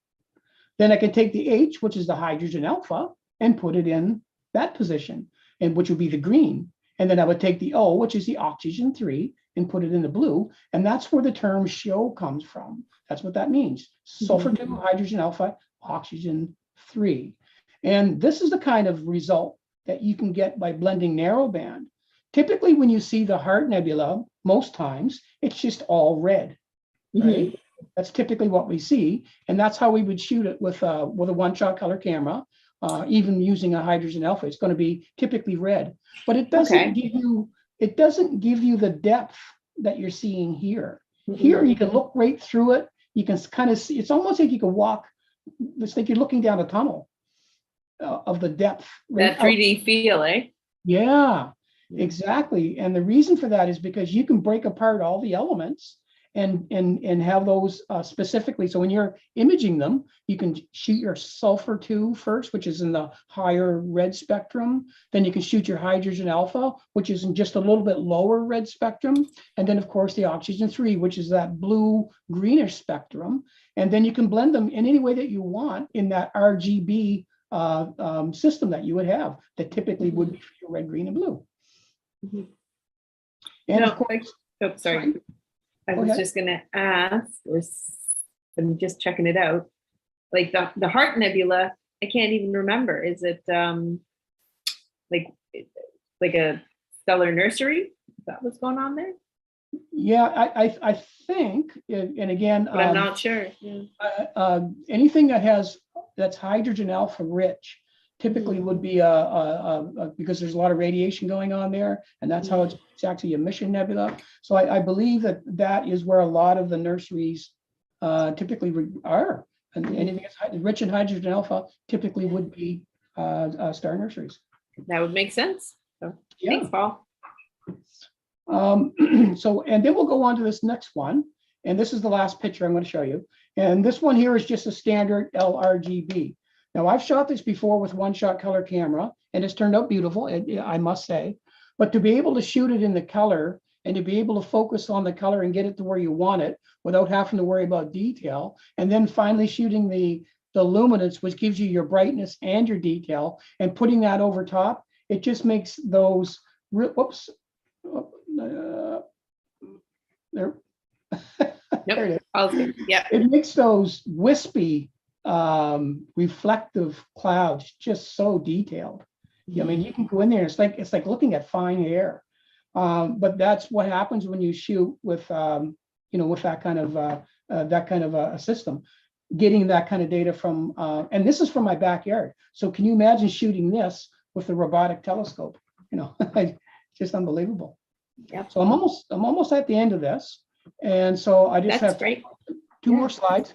Then I can take the H, which is the hydrogen alpha, and put it in that position, and which would be the green. And then I would take the O, which is the oxygen 3, and put it in the blue. And that's where the term show comes from. That's what that means. Sulfur 2, hydrogen alpha, oxygen 3. And this is the kind of result that you can get by blending narrowband. Typically, when you see the Heart Nebula, most times it's just all red, right? That's typically what we see, and that's how we would shoot it with a one-shot color camera, even using a hydrogen alpha. It's going to be typically red, but it doesn't give you the depth that you're seeing here. Here you can look right through it. You can kind of see. It's almost like you can walk. It's like you're looking down a tunnel of the depth. That 3D feel, eh? Yeah, exactly. And the reason for that is because you can break apart all the elements and have those specifically. So when you're imaging them, you can shoot your sulfur 2 first, which is in the higher red spectrum. Then you can shoot your hydrogen alpha, which is in just a little bit lower red spectrum. And then of course the oxygen 3, which is that blue greenish spectrum. And then you can blend them in any way that you want in that RGB system that you would have that typically would be for your red, green, and blue. And of course, sorry. I was just going to ask, I'm just checking it out. Like the Heart Nebula, I can't even remember. Is it like a stellar nursery? Is that what's going on there? Yeah, I think, and again, but I'm not sure. Yeah. Anything that's hydrogen alpha rich typically would be because there's a lot of radiation going on there, and that's how it's actually a mission nebula. So I believe that is where a lot of the nurseries typically are, and anything that's rich in hydrogen alpha typically would be star nurseries. That would make sense. So, thanks, Paul. So, and then we'll go on to this next one, and this is the last picture I'm going to show you. And this one here is just a standard LRGB. Now, I've shot this before with one-shot color camera, and it's turned out beautiful, I must say. But to be able to shoot it in the color and to be able to focus on the color and get it to where you want it without having to worry about detail, and then finally shooting the luminance, which gives you your brightness and your detail, and putting that over top, it just makes those, whoops, there. There it is. All good. Yeah. It makes those wispy, reflective clouds just so detailed. I mean, you can go in there. It's like looking at fine hair. But that's what happens when you shoot with, with that kind of a system. Getting that kind of data from, and this is from my backyard. So can you imagine shooting this with the robotic telescope? Just unbelievable. Yeah. So I'm almost at the end of this. And so I just have great. two more slides.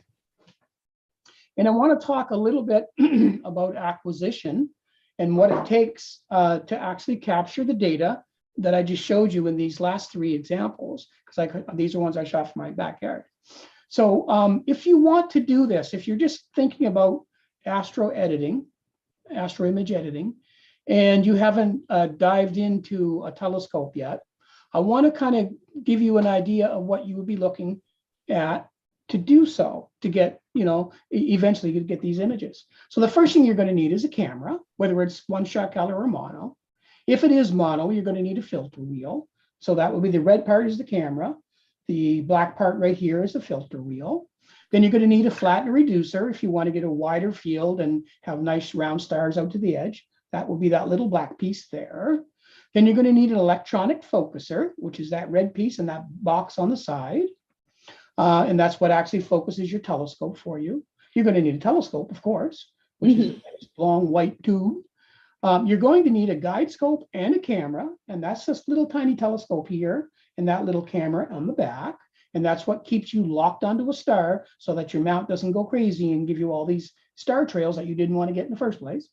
And I want to talk a little bit about acquisition and what it takes to actually capture the data that I just showed you in these last three examples, because these are ones I shot from my backyard. So if you want to do this, if you're just thinking about astroimage editing, and you haven't dived into a telescope yet, I want to kind of give you an idea of what you would be looking at to do so, to get, eventually you get these images. So the first thing you're going to need is a camera, whether it's one-shot color or mono. If it is mono, you're going to need a filter wheel. So that will be the red part is the camera. The black part right here is the filter wheel. Then you're going to need a flattener reducer if you want to get a wider field and have nice round stars out to the edge. That will be that little black piece there. Then you're going to need an electronic focuser, which is that red piece in that box on the side. And that's what actually focuses your telescope for you. You're going to need a telescope, of course, which is a long white tube. You're going to need a guide scope and a camera, and that's this little tiny telescope here and that little camera on the back. And that's what keeps you locked onto a star so that your mount doesn't go crazy and give you all these star trails that you didn't want to get in the first place.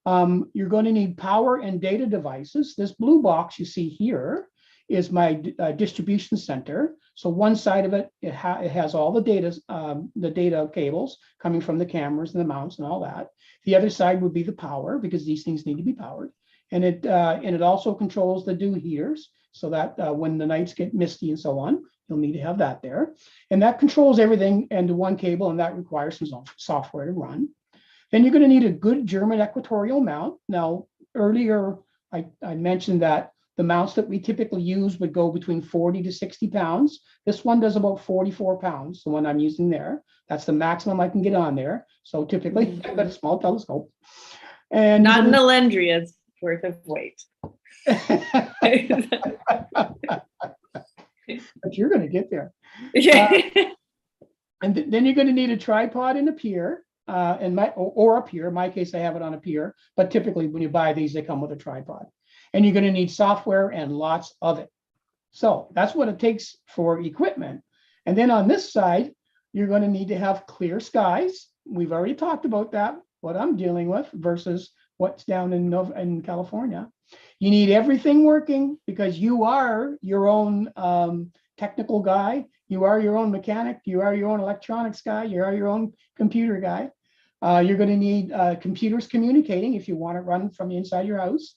You're going to need power and data devices. This blue box you see here is my distribution center. So one side of it, it has all the data cables coming from the cameras and the mounts and all that. The other side would be the power, because these things need to be powered. And it also controls the dew heaters, so that when the nights get misty and so on, you'll need to have that there. And that controls everything into one cable, and that requires some software to run. Then you're going to need a good German equatorial mount. Now, earlier I mentioned that the mounts that we typically use would go between 40 to 60 pounds. This one does about 44 pounds, the one I'm using there. That's the maximum I can get on there. So typically, I've got a small telescope. And not an Allendria's worth of weight. But you're going to get there. And then you're going to need a tripod and a pier. Or a pier. In my case, I have it on a pier, but typically when you buy these, they come with a tripod. And you're going to need software and lots of it. So that's what it takes for equipment. And then on this side, you're going to need to have clear skies. We've already talked about that, what I'm dealing with versus what's down in California. You need everything working, because you are your own technical guy. You are your own mechanic. You are your own electronics guy. You are your own computer guy. You're going to need computers communicating if you want to run from inside your house.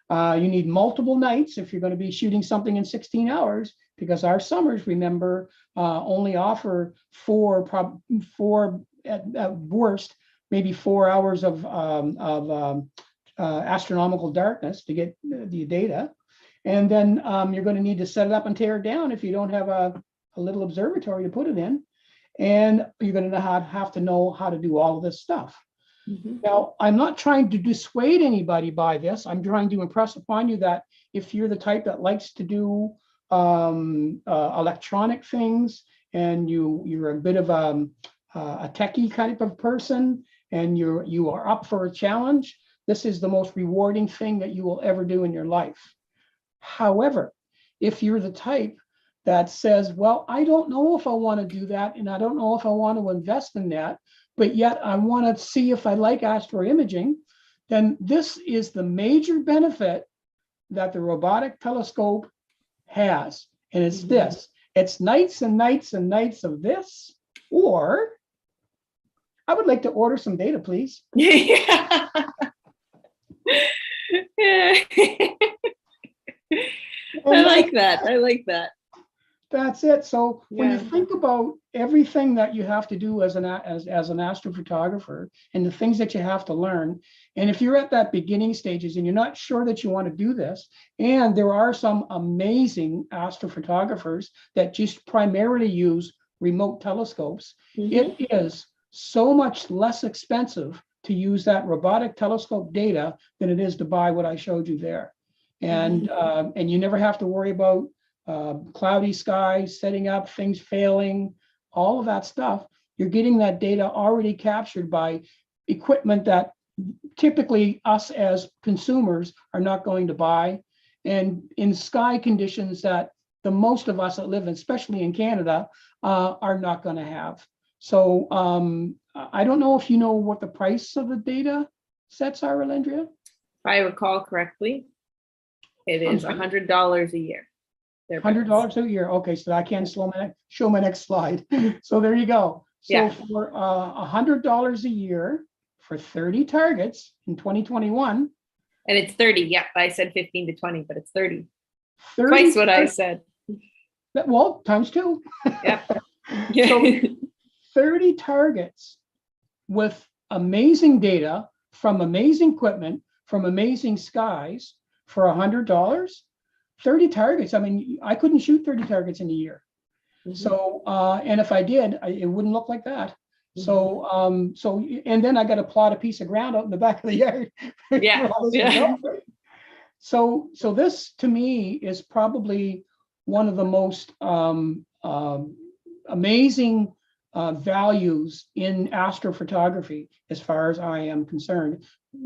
You need multiple nights if you're going to be shooting something in 16 hours, because our summers, remember, only offer four at worst, maybe 4 hours of astronomical darkness to get the data. And then you're going to need to set it up and tear it down if you don't have a little observatory to put it in. And you're going to have to know how to do all of this stuff. Mm-hmm. Now, I'm not trying to dissuade anybody by this. I'm trying to impress upon you that if you're the type that likes to do electronic things, and you're a bit of a techie type of person, and you are up for a challenge, this is the most rewarding thing that you will ever do in your life. However, if you're the type that says, well, I don't know if I want to do that, and I don't know if I want to invest in that, but yet I want to see if I like astroimaging, then this is the major benefit that the robotic telescope has. And it's this. It's nights and nights and nights of this, or I would like to order some data, please. Yeah. Yeah. I like that. I like that. That's it. So when you Yeah. think about everything that you have to do as an astrophotographer and the things that you have to learn, and if you're at that beginning stages and you're not sure that you want to do this, and there are some amazing astrophotographers that just primarily use remote telescopes, Mhm. it is so much less expensive to use that robotic telescope data than it is to buy what I showed you there. And you never have to worry about cloudy skies, setting up, things failing, all of that stuff. You're getting that data already captured by equipment that typically us as consumers are not going to buy, and in sky conditions that the most of us that live, especially in Canada, are not going to have. So I don't know if you know what the price of the data sets are, Allendria? If I recall correctly, it is $100 a year. $100 a year. Okay, so I can show my next slide. So there you go. So Yeah. for $100 a year for 30 targets in 2021. And it's 30. Yeah, I said 15 to 20, but it's 30. 30 Twice what I said. Well, times two. Yep. So 30 targets with amazing data from amazing equipment, from amazing skies for $100. 30 targets. I mean, I couldn't shoot 30 targets in a year. So, and if I did, it wouldn't look like that. So, and then I got to plot a piece of ground out in the back of the yard. Yeah. Yeah. So this to me is probably one of the most amazing values in astrophotography, as far as I am concerned.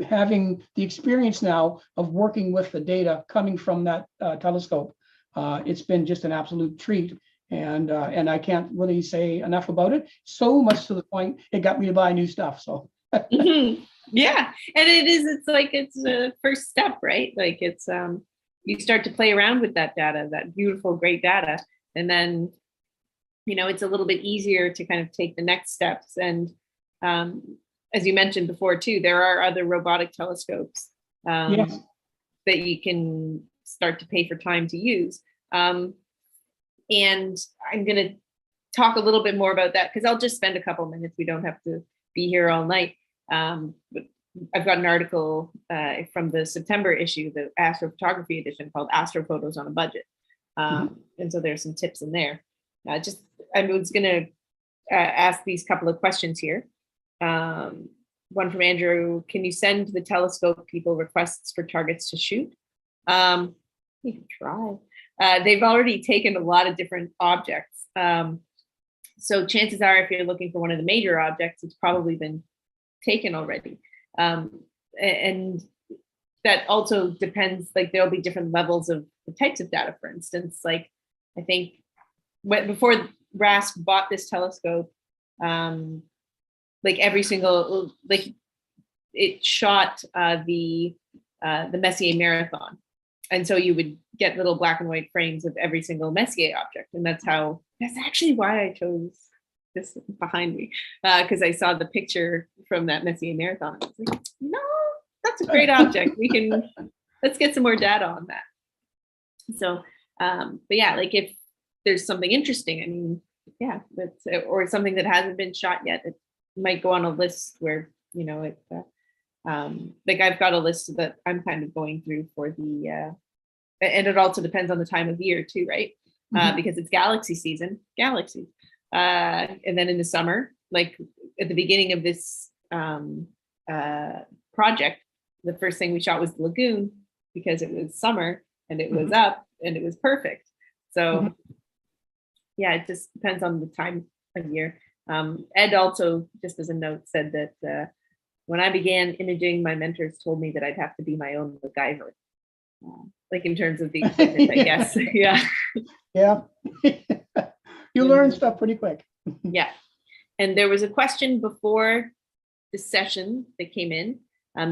Having the experience now of working with the data coming from that telescope, it's been just an absolute treat. And I can't really say enough about it. So much to the point it got me to buy new stuff. So yeah, and it's like it's a first step, right? Like it's you start to play around with that data, that beautiful, great data, and then it's a little bit easier to kind of take the next steps. And as you mentioned before too, there are other robotic telescopes yes. that you can start to pay for time to use. And I'm going to talk a little bit more about that because I'll just spend a couple minutes. We don't have to be here all night. But I've got an article from the September issue, the astrophotography edition, called Astrophotos on a Budget. And so there's some tips in there. I was going to ask these couple of questions here. One from Andrew: can you send the telescope people requests for targets to shoot? You can try. They've already taken a lot of different objects. So chances are, if you're looking for one of the major objects, it's probably been taken already. And that also depends, like there'll be different levels of the types of data. For instance, like I think before RASC bought this telescope, like every single, like it shot the Messier Marathon. And so you would get little black and white frames of every single Messier object. And that's actually why I chose this behind me, because I saw the picture from that Messier Marathon. I was like, no, that's a great object. Let's get some more data on that. So, but yeah, like if there's something interesting, I mean, yeah, or something that hasn't been shot yet, it might go on a list where, like I've got a list that I'm kind of going through for the, and it also depends on the time of year too, right? Because it's galaxy season, galaxies. And then in the summer, like at the beginning of this project, the first thing we shot was the lagoon because it was summer and it was up and it was perfect. So yeah, it just depends on the time of year. Ed also, just as a note, said that when I began imaging, my mentors told me that I'd have to be my own MacGyver, like in terms of the equipment, I guess. Yeah. Yeah. You learn stuff pretty quick. Yeah. And there was a question before the session that came in.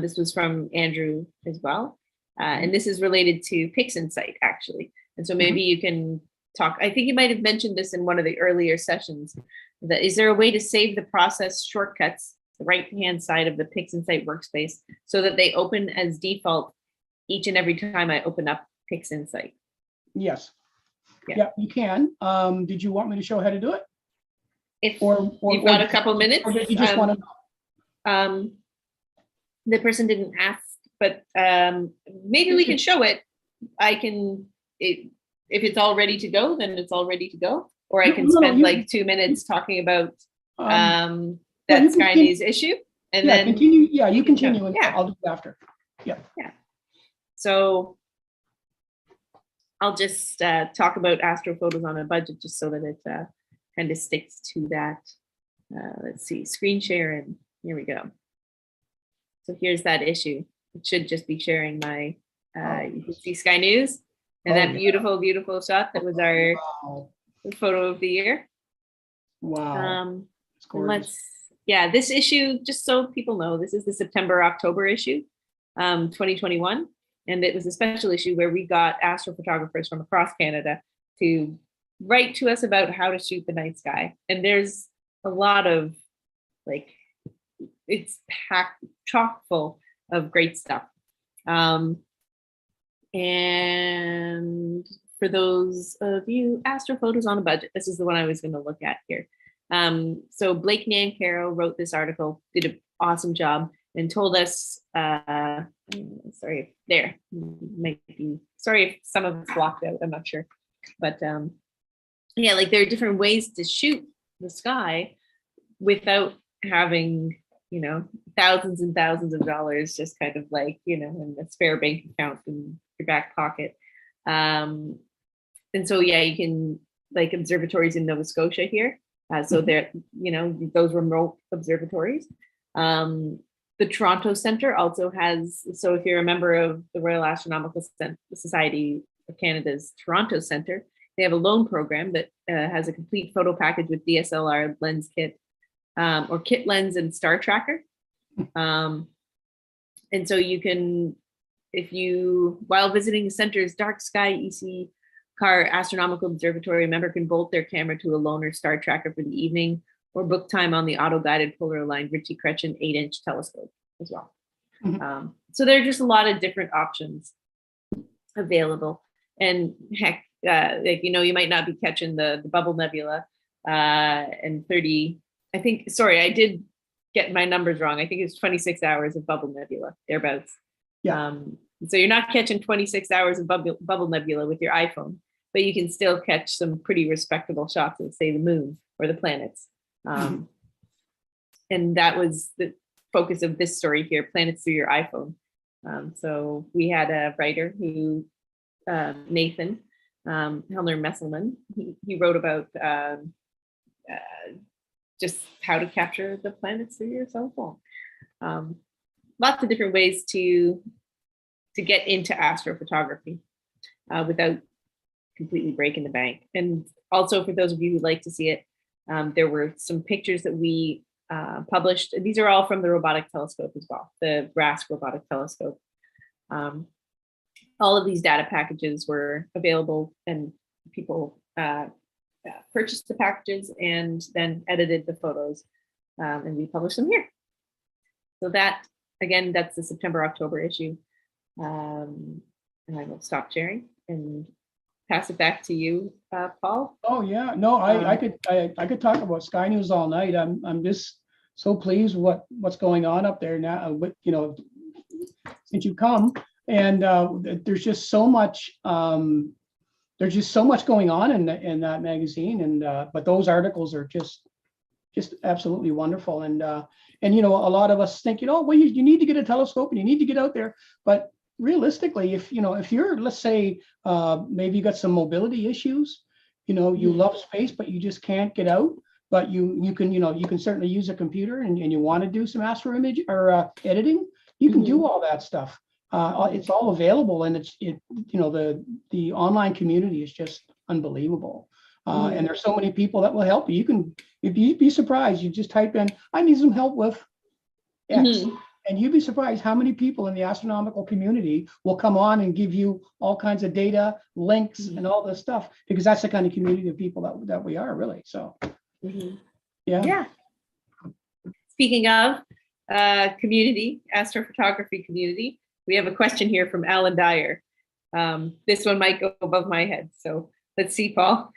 This was from Andrew as well. And this is related to PixInsight, actually. And so maybe you can talk. I think you might have mentioned this in one of the earlier sessions. Is there a way to save the process shortcuts the right-hand side of the PixInsight workspace so that they open as default each and every time I open up PixInsight. Yes. Yeah. Yeah, you can. Did you want me to show how to do it? If Or you've got a couple minutes. Or did you just want to? The person didn't ask, but maybe we can show it. I can, if it's all ready to go, then it's all ready to go. Or I can spend like 2 minutes talking about that SkyNews issue. And yeah, then continue. Yeah, you continue and yeah. I'll do it after. Yeah. Yeah. So I'll just talk about astrophotos on a budget just so that it kind of sticks to that. Let's see, screen share, and here we go. So here's that issue. It should just be sharing my, you can see Sky News and that beautiful, beautiful shot that was our photo of the year. Wow. Yeah, this issue, just so people know, this is the September-October issue, 2021. And it was a special issue where we got astrophotographers from across Canada to write to us about how to shoot the night sky. And there's a lot of, like, it's packed, chock full of great stuff. And for those of you, astrophotos on a budget, this is the one I was going to look at here. So Blake Nancaro wrote this article, did an awesome job, and told us, sorry, there, might be, sorry if some of it's blocked out, I'm not sure. But yeah, like there are different ways to shoot the sky without having, you know, thousands and thousands of dollars just kind of like, you know, in a spare bank account in your back pocket. And so, yeah, you can, like, observatories in Nova Scotia here. So they're, you know, those remote observatories. The Toronto Centre also has, so if you're a member of the Royal Astronomical Society of Canada's Toronto Centre, they have a loan program that has a complete photo package with DSLR lens kit, or kit lens and star tracker. And so you can, if you, while visiting the center's dark sky EC car astronomical observatory, a member can bolt their camera to a loaner star tracker for the evening, or book time on the auto-guided polar-aligned Ritchie-Chrétien 8-inch telescope as well. So there are just a lot of different options available. And heck, like, you know, you might not be catching the bubble nebula and 30, I think, sorry, I did get my numbers wrong. I think it's 26 hours of bubble nebula, thereabouts. Yeah. So you're not catching 26 hours of bubble nebula with your iPhone, but you can still catch some pretty respectable shots of, say, the moon or the planets. And that was the focus of this story here, planets through your iPhone. So we had a writer who, Nathan Helner Messelman, he wrote about just how to capture the planets through your cell phone. Lots of different ways to get into astrophotography without completely breaking the bank. And also, for those of you who like to see it, there were some pictures that we published. These are all from the robotic telescope as well, the RASC Robotic Telescope. All of these data packages were available, and people purchased the packages and then edited the photos, and we published them here. So that, again, that's the September-October issue. And I will stop sharing and pass it back to you, Paul. Oh yeah, no, I could talk about Sky News all night. I'm just so pleased with what's going on up there now. With, you know, since you come, and there's just so much going on in that magazine, and but those articles are just absolutely wonderful. And you know, a lot of us think, you know, well, you need to get a telescope and you need to get out there, but realistically, if you're, let's say, maybe you got some mobility issues, you know, you love space, but you just can't get out, but you can certainly use a computer, and you want to do some astro image or editing, you can do all that stuff. It's all available, and the online community is just unbelievable. And there's so many people that will help you. You'd be surprised. You just type in, I need some help with X. And you'd be surprised how many people in the astronomical community will come on and give you all kinds of data, links, and all this stuff, because that's the kind of community of people that we are, really. So, yeah. Speaking of, community, astrophotography community. We have a question here from Alan Dyer. This one might go above my head, so let's see, Paul.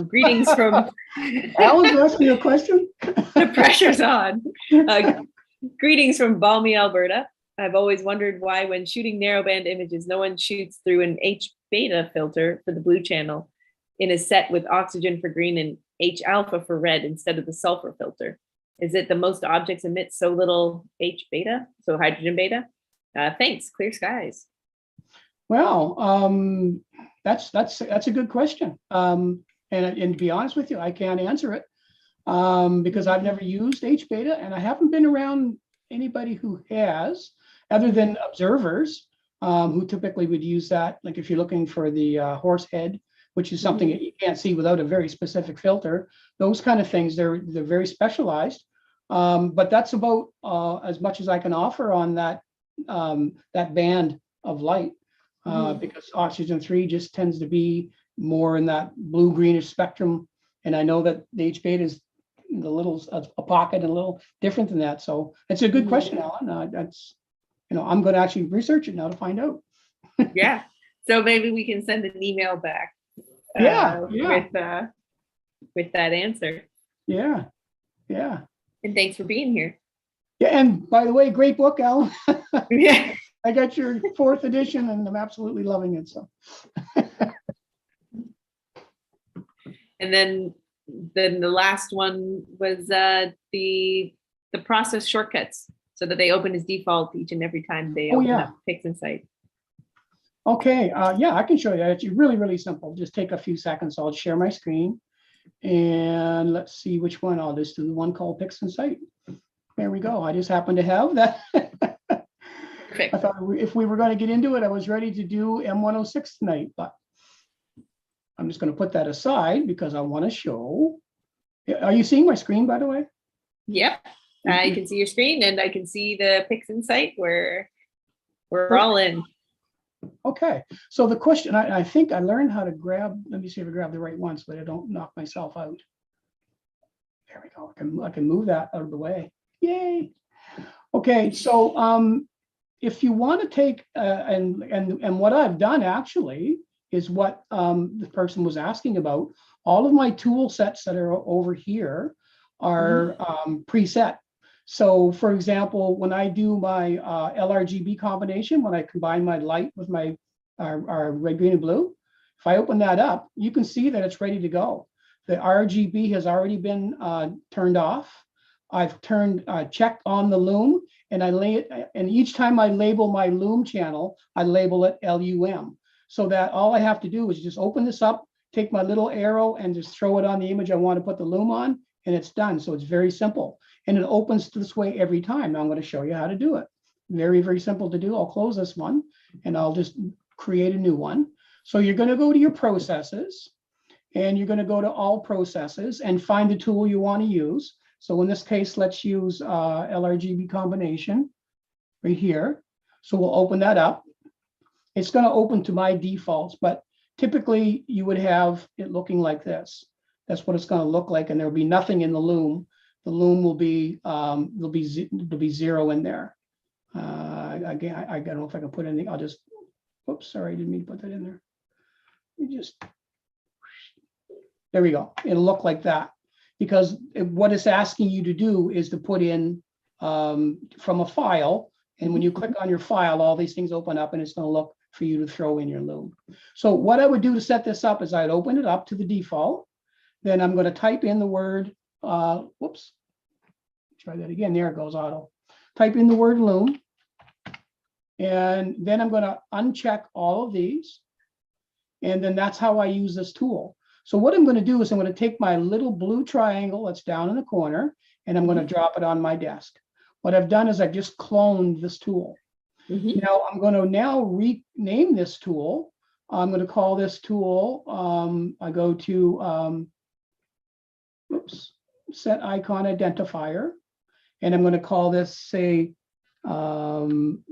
Greetings from Alan's asking you a question? the pressure's on. Greetings from balmy Alberta. I've always wondered why when shooting narrowband images, no one shoots through an H beta filter for the blue channel in a set with oxygen for green and H alpha for red instead of the sulfur filter. Is it the most objects emit so little H beta, so hydrogen beta? Thanks, clear skies. Well, that's a good question. And to be honest with you, I can't answer it because I've never used H beta and I haven't been around anybody who has, other than observers who typically would use that. Like if you're looking for the horse head, which is something that you can't see without a very specific filter, those kind of things, they're very specialized. But that's about as much as I can offer on that that band of light, because oxygen 3 just tends to be more in that blue greenish spectrum. And I know that the H beta is the little a pocket and a little different than that. So it's a good question, Alan. That's, I'm going to actually research it now to find out. Yeah. So maybe we can send an email back. With that answer. Yeah. And thanks for being here. Yeah, and by the way, great book, Alan. Yeah. I got your 4th edition and I'm absolutely loving it. So. And then the last one was the process shortcuts, so that they open as default each and every time they open up PixInsight. Okay, yeah, I can show you. It's really, really simple. Just take a few seconds. I'll share my screen and let's see which one. I'll just do the one called PixInsight. There we go. I just happen to have that. Perfect. I thought if we were going to get into it, I was ready to do M106 tonight, but I'm just going to put that aside because I want to show. Are you seeing my screen, by the way? Yep. I can see your screen and I can see the PixInsight where we're all in. Okay, so the question, I think I learned how to grab, let me see if I grab the right one so that I don't knock myself out. There we go, I can move that out of the way. Yay. Okay, so if you want to take, and what I've done actually is what the person was asking about. All of my tool sets that are over here are preset. So for example, when I do my LRGB combination, when I combine my light with my red, green, and blue, if I open that up, you can see that it's ready to go. The RGB has already been turned off. I've checked on the loom, and and each time I label my loom channel, I label it LUM. So that all I have to do is just open this up, take my little arrow and just throw it on the image I want to put the loom on, and it's done. So it's very simple. And it opens this way every time. Now I'm going to show you how to do it. Very, very simple to do. I'll close this one and I'll just create a new one. So you're going to go to your processes and you're going to go to all processes and find the tool you want to use. So in this case, let's use LRGB combination right here. So we'll open that up. It's going to open to my defaults, but typically you would have it looking like this. That's what it's going to look like. And there'll be nothing in the loom. The loom will be, there'll be 0 in there. Again, I don't know if I can put anything. I'll just, whoops, sorry, I didn't mean to put that in there. There we go. It'll look like that because what it's asking you to do is to put in from a file. And when you click on your file, all these things open up and it's going to look for you to throw in your loom. So what I would do to set this up is I'd open it up to the default. Then I'm going to type in the word, whoops, try that again. There it goes, auto. Type in the word loom. And then I'm going to uncheck all of these. And then that's how I use this tool. So what I'm going to do is I'm going to take my little blue triangle that's down in the corner, and I'm going to drop it on my desk. What I've done is I've just cloned this tool. Now I'm going to rename this tool. I'm going to call this tool, I go to, set icon identifier, and I'm going to call this, say, LRGB.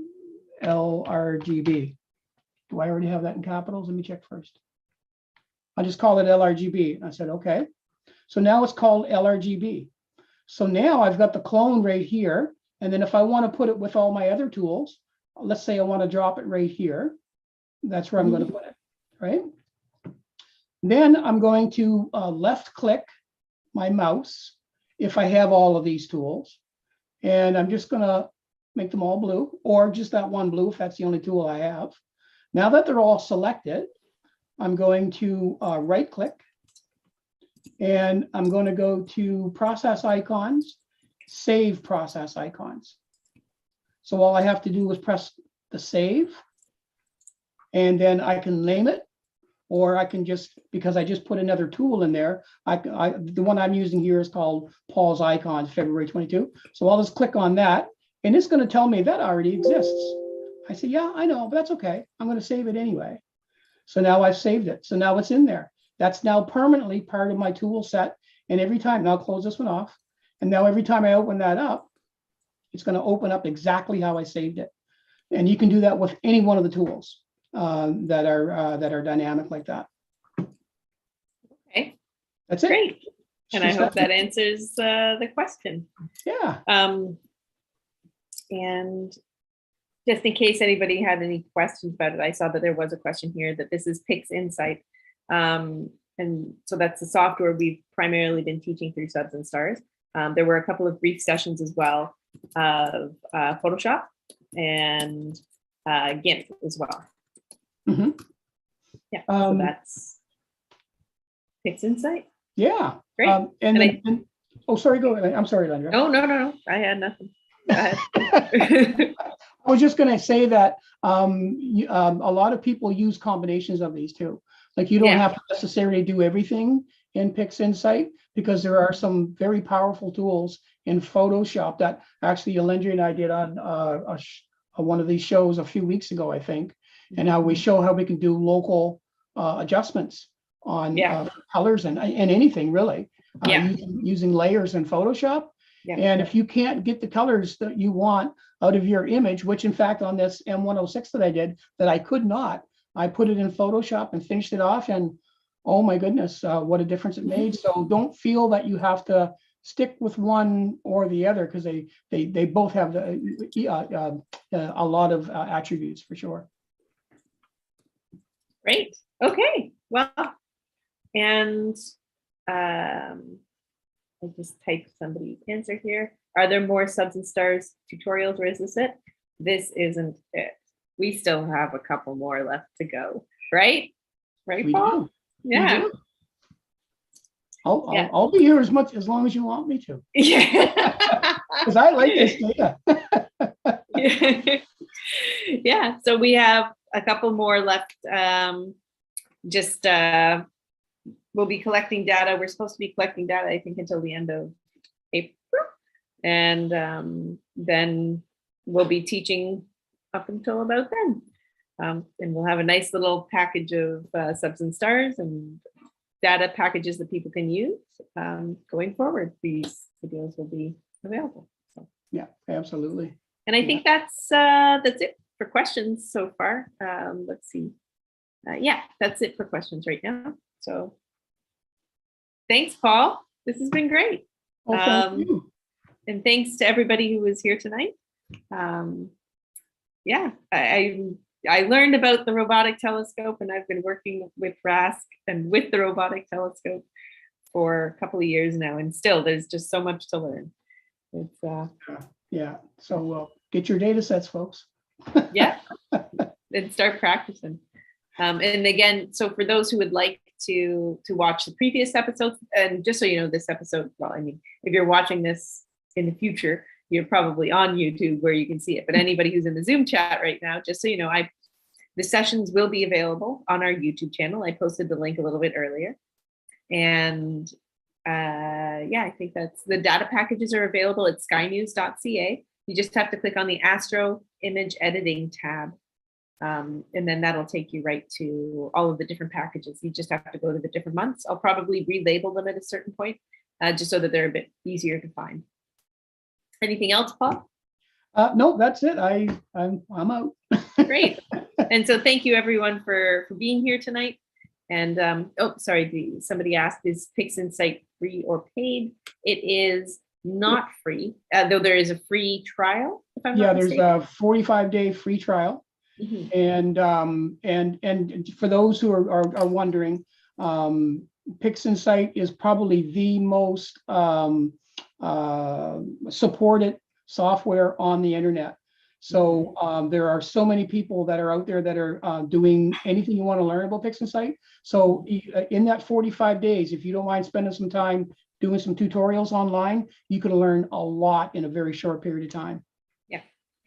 Do I already have that in capitals? Let me check first. I'll just call it LRGB. I said, okay. So now it's called LRGB. So now I've got the clone right here. And then if I want to put it with all my other tools, let's say I want to drop it right here. That's where I'm going to put it, right? Then I'm going to left click my mouse if I have all of these tools. And I'm just going to make them all blue, or just that one blue if that's the only tool I have. Now that they're all selected, I'm going to right click, and I'm going to go to process icons, save process icons. So all I have to do is press the save, and then I can name it, or I can just, because I just put another tool in there, the one I'm using here is called Paul's Icons February 22. So I'll just click on that, and it's going to tell me that already exists. I say, yeah, I know, but that's okay. I'm going to save it anyway. So now I've saved it. So now it's in there. That's now permanently part of my tool set. And every time, now I'll close this one off. And now every time I open that up, it's going to open up exactly how I saved it. And you can do that with any one of the tools that are dynamic like that. Okay, That's it. great. And I hope that answers the question. Yeah. And just in case anybody had any questions about it, I saw that there was a question here that this is PixInsight. And so that's the software we've primarily been teaching through Subs and Stars. There were a couple of brief sessions as well of Photoshop and GIMP as well. Mm-hmm. Yeah, so that's PixInsight. Yeah. Great. Oh, sorry, go ahead. I'm sorry, Allendria. Oh, no. I had nothing. Go ahead. I was just going to say that a lot of people use combinations of these too. Like you don't have to necessarily do everything in PixInsight, because there are some very powerful tools in Photoshop that actually Allendria and I did on one of these shows a few weeks ago, I think, and how we show how we can do local adjustments on colors and anything really, using layers in Photoshop. Yeah. And if you can't get the colors that you want out of your image, which in fact on this M106 that I did, that I could not, I put it in Photoshop and finished it off, and oh my goodness, what a difference it made. So don't feel that you have to stick with one or the other, because they both have a lot of attributes for sure. Great. Okay. Well, and I just typed somebody's answer here. Are there more Subs and Stars tutorials, or is this it? This isn't it. We still have a couple more left to go, right? Right, Paul? Do. Yeah. Do. I'll be here as long as you want me to. Yeah. Because I like this data. Yeah. So we have a couple more left. We'll be collecting data. We're supposed to be collecting data, I think, until the end of April. And then we'll be teaching up until about then. And we'll have a nice little package of Subs and Stars and data packages that people can use going forward. These videos will be available. So. Yeah, absolutely. And I think that's it for questions so far. Let's see. Yeah, that's it for questions right now. So thanks, Paul. This has been great. Well, thank you. And thanks to everybody who was here tonight. Yeah, I learned about the robotic telescope, and I've been working with RASC and with the robotic telescope for a couple of years now, and still there's just so much to learn. It's yeah. So get your data sets, folks. Yeah, and start practicing. And again, so for those who would like to watch the previous episodes, and just so you know, this episode, well, I mean, if you're watching this in the future, you're probably on YouTube where you can see it. But anybody who's in the Zoom chat right now, just so you know, the sessions will be available on our YouTube channel. I posted the link a little bit earlier. And yeah, I think that's the data packages are available at skynews.ca. You just have to click on the Astro Image Editing tab. And then that'll take you right to all of the different packages. You just have to go to the different months. I'll probably relabel them at a certain point, just so that they're a bit easier to find. Anything else, Paul? No, that's it. I'm out. Great. And so thank you everyone for being here tonight. And oh, sorry, somebody asked, is PixInsight free or paid? It is not free, though there is a free trial, if I'm Yeah, not there's mistaken. a 45-day free trial. Mhm. And for those who are wondering, PixInsight is probably the most supported software on the internet. So there are so many people that are out there that are doing anything you want to learn about PixInsight. So in that 45 days, if you don't mind spending some time doing some tutorials online, you can learn a lot in a very short period of time. Yeah.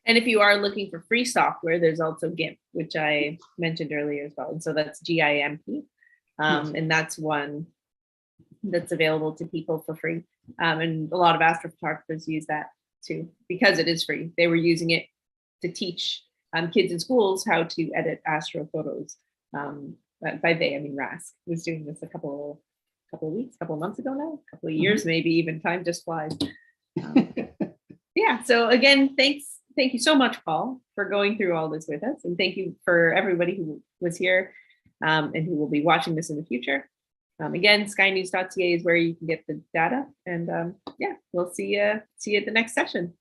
And if you are looking for free software, there's also GIMP, which I mentioned earlier as well. And so that's GIMP. Yes. And that's one that's available to people for free. And a lot of astrophotographers use that too, because it is free. They were using it to teach kids in schools how to edit astrophotos. By they, I mean RASC was doing this a couple of months ago now, a couple of years, maybe even time just flies. Yeah, so again, thank you so much, Paul, for going through all this with us. And thank you for everybody who was here and who will be watching this in the future. Again, skynews.ca is where you can get the data. And yeah, we'll see you at the next session.